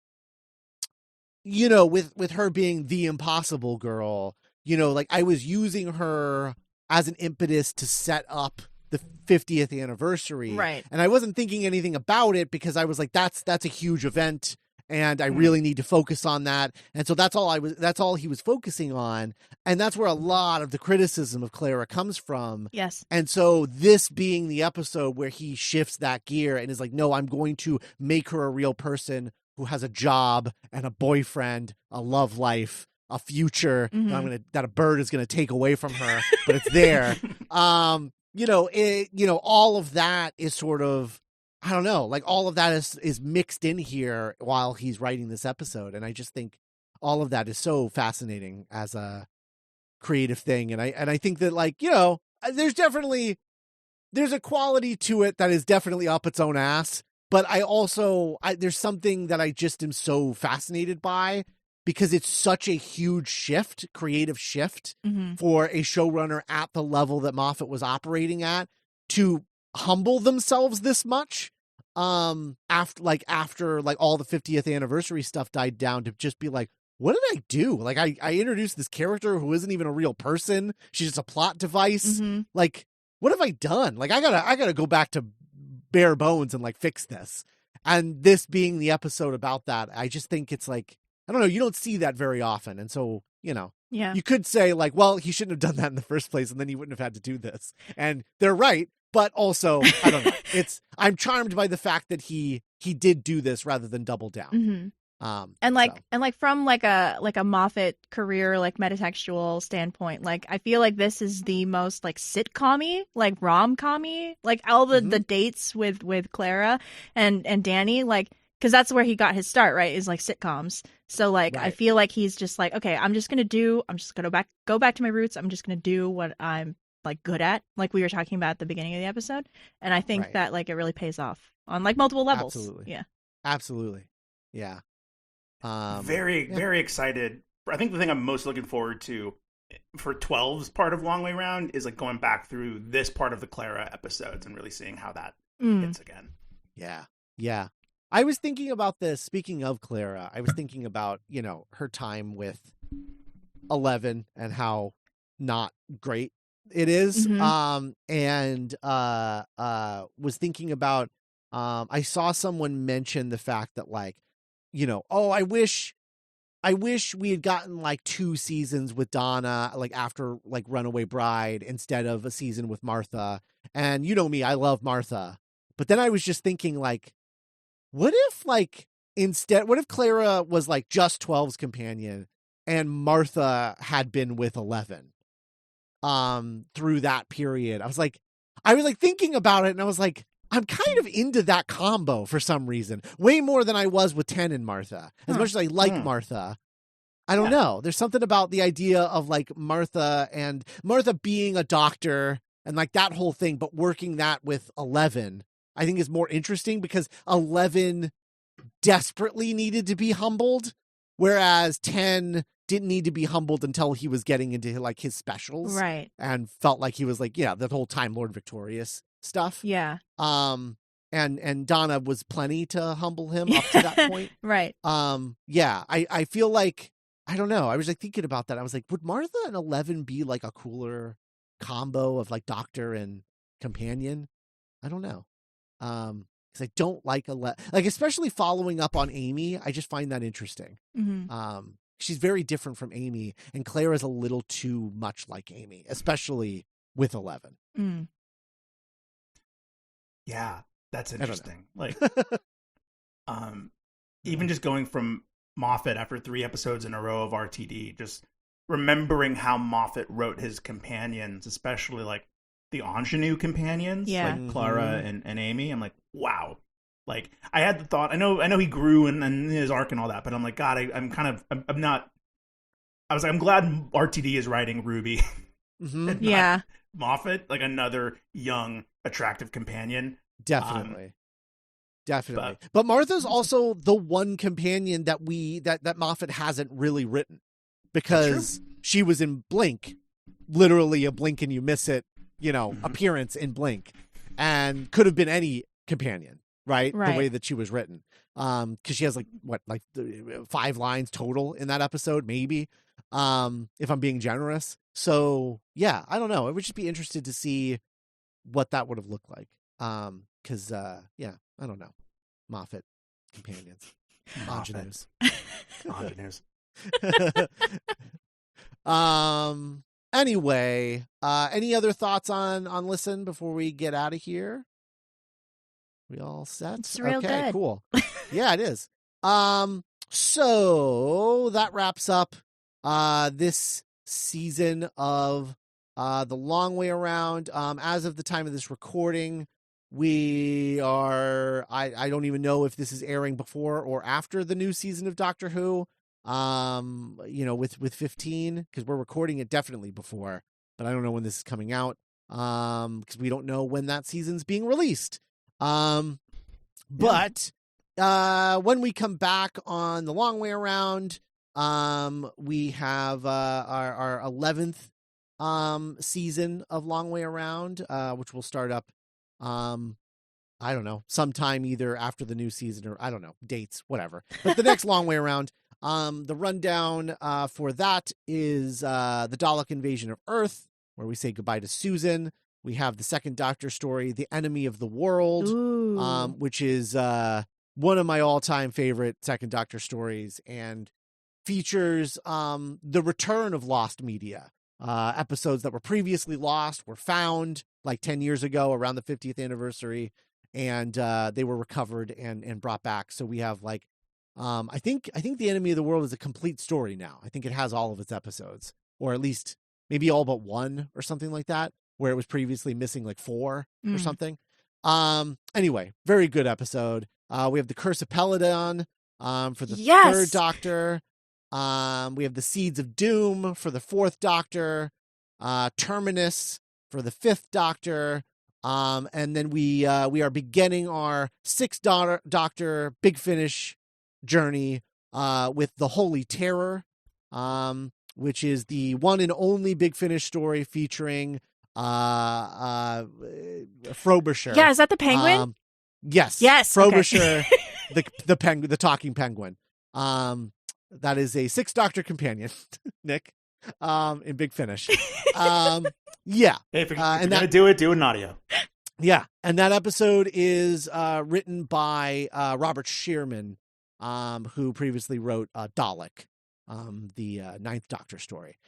with her being the impossible girl, like I was using her as an impetus to set up the 50th anniversary. Right. And I wasn't thinking anything about it because I was like, that's a huge event and I really need to focus on that. And so that's all he was focusing on. And that's where a lot of the criticism of Clara comes from. Yes. And so this being the episode where he shifts that gear and is like, no, I'm going to make her a real person who has a job and a boyfriend, a love life, a future that a bird is going to take away from her, but it's there. All of that is sort of, I don't know, like all of that is mixed in here while he's writing this episode. And I just think all of that is so fascinating as a creative thing. And I think that, like, there's a quality to it that is definitely up its own ass. But there's something that I just am so fascinated by because it's such a huge creative shift for a showrunner at the level that Moffat was operating at to humble themselves this much after all the 50th anniversary stuff died down, to just be like, what did I do? Like I introduced this character who isn't even a real person. She's just a plot device. Like, what have I done? Like I gotta go back to bare bones and like fix this. And this being the episode about that, I just think it's like, I don't know, you don't see that very often. And so, you could say like, well, he shouldn't have done that in the first place and then he wouldn't have had to do this. And they're right. But also, I don't know. I'm charmed by the fact that he did do this rather than double down. And from like a Moffat career, like metatextual standpoint, like I feel like this is the most like sitcom-y, like rom-com-y, like all the dates with Clara and Danny, like, because that's where he got his start, right? Is like sitcoms. So like I feel like he's just like, okay, I'm just gonna go back to my roots. I'm just gonna do what I'm like good at, like we were talking about at the beginning of the episode. And I think that like it really pays off on like multiple levels. Absolutely. Yeah. Very excited. I think the thing I'm most looking forward to for 12's part of Long Way Round is like going back through this part of the Clara episodes and really seeing how that hits again. Yeah. I was thinking about this. Speaking of Clara, I was thinking about, her time with 11 and how not great it is. Was thinking about, I saw someone mention the fact that like, I wish we had gotten like 2 seasons with Donna, like after like Runaway Bride instead of a season with Martha. And me, I love Martha. But then I was just thinking like, what if Clara was like just 12's companion and Martha had been with 11 through that period? I was like thinking about it and I was like, I'm kind of into that combo for some reason, way more than I was with 10 and Martha. As much as I like Martha, I don't know. There's something about the idea of like Martha being a doctor and like that whole thing, but working that with 11, I think is more interesting because 11 desperately needed to be humbled, whereas 10 didn't need to be humbled until he was getting into like his specials. Right. And felt like he was like, the whole Time Lord Victorious stuff. Yeah. And Donna was plenty to humble him up to that point. Right. I feel like, I don't know. I was like thinking about that. I was like, would Martha and 11 be like a cooler combo of like doctor and companion? I don't know. Because I don't like like especially following up on Amy. I just find that interesting. She's very different from Amy, and Clara's a little too much like Amy, especially with 11. Yeah, that's interesting. Like, even just going from Moffat after 3 episodes in a row of RTD, just remembering how Moffat wrote his companions, especially like the ingenue companions, like Clara and Amy. I'm like, wow. Like, I had the thought, I know he grew and his arc and all that, but I'm like, God, I'm glad RTD is writing Ruby. Yeah. Moffat, like another young, attractive companion. Definitely. Definitely. But Martha's also the one companion that that Moffat hasn't really written, because she was in Blink, literally a blink and you miss it, appearance in Blink, and could have been any companion, right? The way that she was written. Because she has 5 lines total in that episode, maybe, if I'm being generous. So yeah, I don't know. I would just be interested to see what that would have looked like. Because I don't know. Moffat companions. Ingenues. Ingenues. Anyway, any other thoughts on Listen before we get out of here? We all set? It's real okay, good. Cool. Yeah, it is. So that wraps up this season of The Long Way Around. As of the time of this recording, we are, I don't even know if this is airing before or after the new season of Doctor Who, with 15, because we're recording it definitely before, but I don't know when this is coming out, because we don't know when that season's being released. But when we come back on The Long Way Around, we have our 11th season of Long Way Around, which will start up I don't know, sometime either after the new season or I don't know, dates, whatever. But the next Long Way Around, the rundown for that is the Dalek invasion of Earth, where we say goodbye to Susan. We have the second Doctor story, The Enemy of the World, which is one of my all-time favorite second Doctor stories, and features the return of lost media. Episodes that were previously lost were found like 10 years ago around the 50th anniversary, and they were recovered and brought back. So we have I think The Enemy of the World is a complete story now. I think it has all of its episodes, or at least maybe all but one or something like that, where it was previously missing 4 or something. Anyway, very good episode. We have the Curse of Peladon for the third Doctor. We have the Seeds of Doom for the fourth Doctor, Terminus for the fifth Doctor, and then we are beginning our sixth Doctor Big Finish journey with the Holy Terror, which is the one and only Big Finish story featuring Frobisher. Yeah, is that the penguin? Yes. Frobisher, okay. the talking penguin. That is a sixth Doctor companion, Nick, in Big Finish. Yeah. Hey, if you're going to do it in audio. Yeah. And that episode is written by Robert Shearman, who previously wrote Dalek, the ninth Doctor story.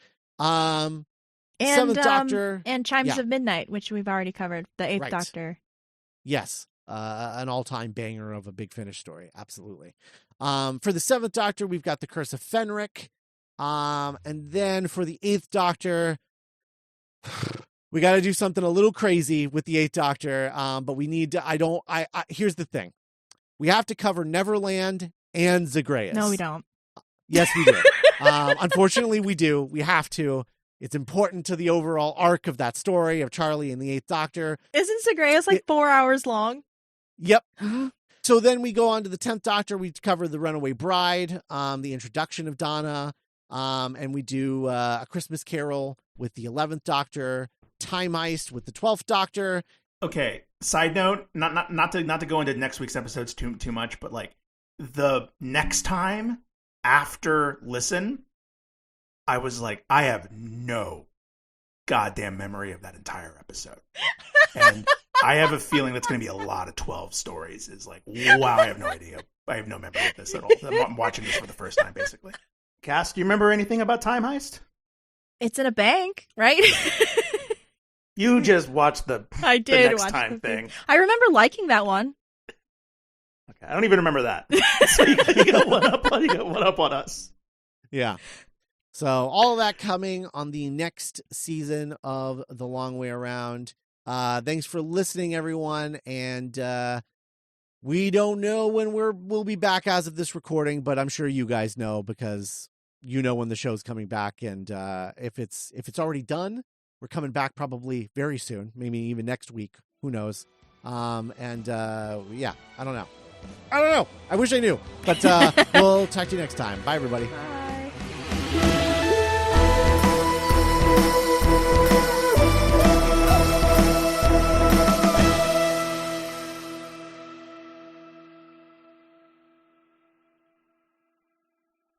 Seventh Doctor. And Chimes of Midnight, which we've already covered, the eighth Doctor. Yes. An all-time banger of a Big Finish story. Absolutely. For the seventh Doctor, we've got the Curse of Fenric. And then for the eighth Doctor, we got to do something a little crazy with the eighth Doctor. But we need to, here's the thing. We have to cover Neverland and Zagreus. No, we don't. Yes, we do. Unfortunately, we do. We have to. It's important to the overall arc of that story of Charlie and the eighth Doctor. Isn't Zagreus 4 hours long? Yep. Mm-hmm. So then we go on to the 10th Doctor. We cover the Runaway Bride, the introduction of Donna, and we do A Christmas Carol with the 11th Doctor, Time Heist with the 12th Doctor. Okay, side note, not to go into next week's episodes too much, but the next time after Listen, I was like, I have no goddamn memory of that entire episode. And I have a feeling that's going to be a lot of 12 stories. Is wow, I have no idea. I have no memory of this at all. I'm watching this for the first time, basically. Cass, do you remember anything about Time Heist? It's in a bank, right? You just watched the next time thing. I remember liking that one. Okay, I don't even remember that. So you got one up on us. Yeah. So all of that coming on the next season of The Long Way Around. Thanks for listening, everyone. And we don't know when we'll be back as of this recording, but I'm sure you guys know, because you know when the show's coming back. And if it's already done, we're coming back probably very soon, maybe even next week. Who knows? Yeah, I don't know. I don't know. I wish I knew. But we'll talk to you next time. Bye, everybody. Bye.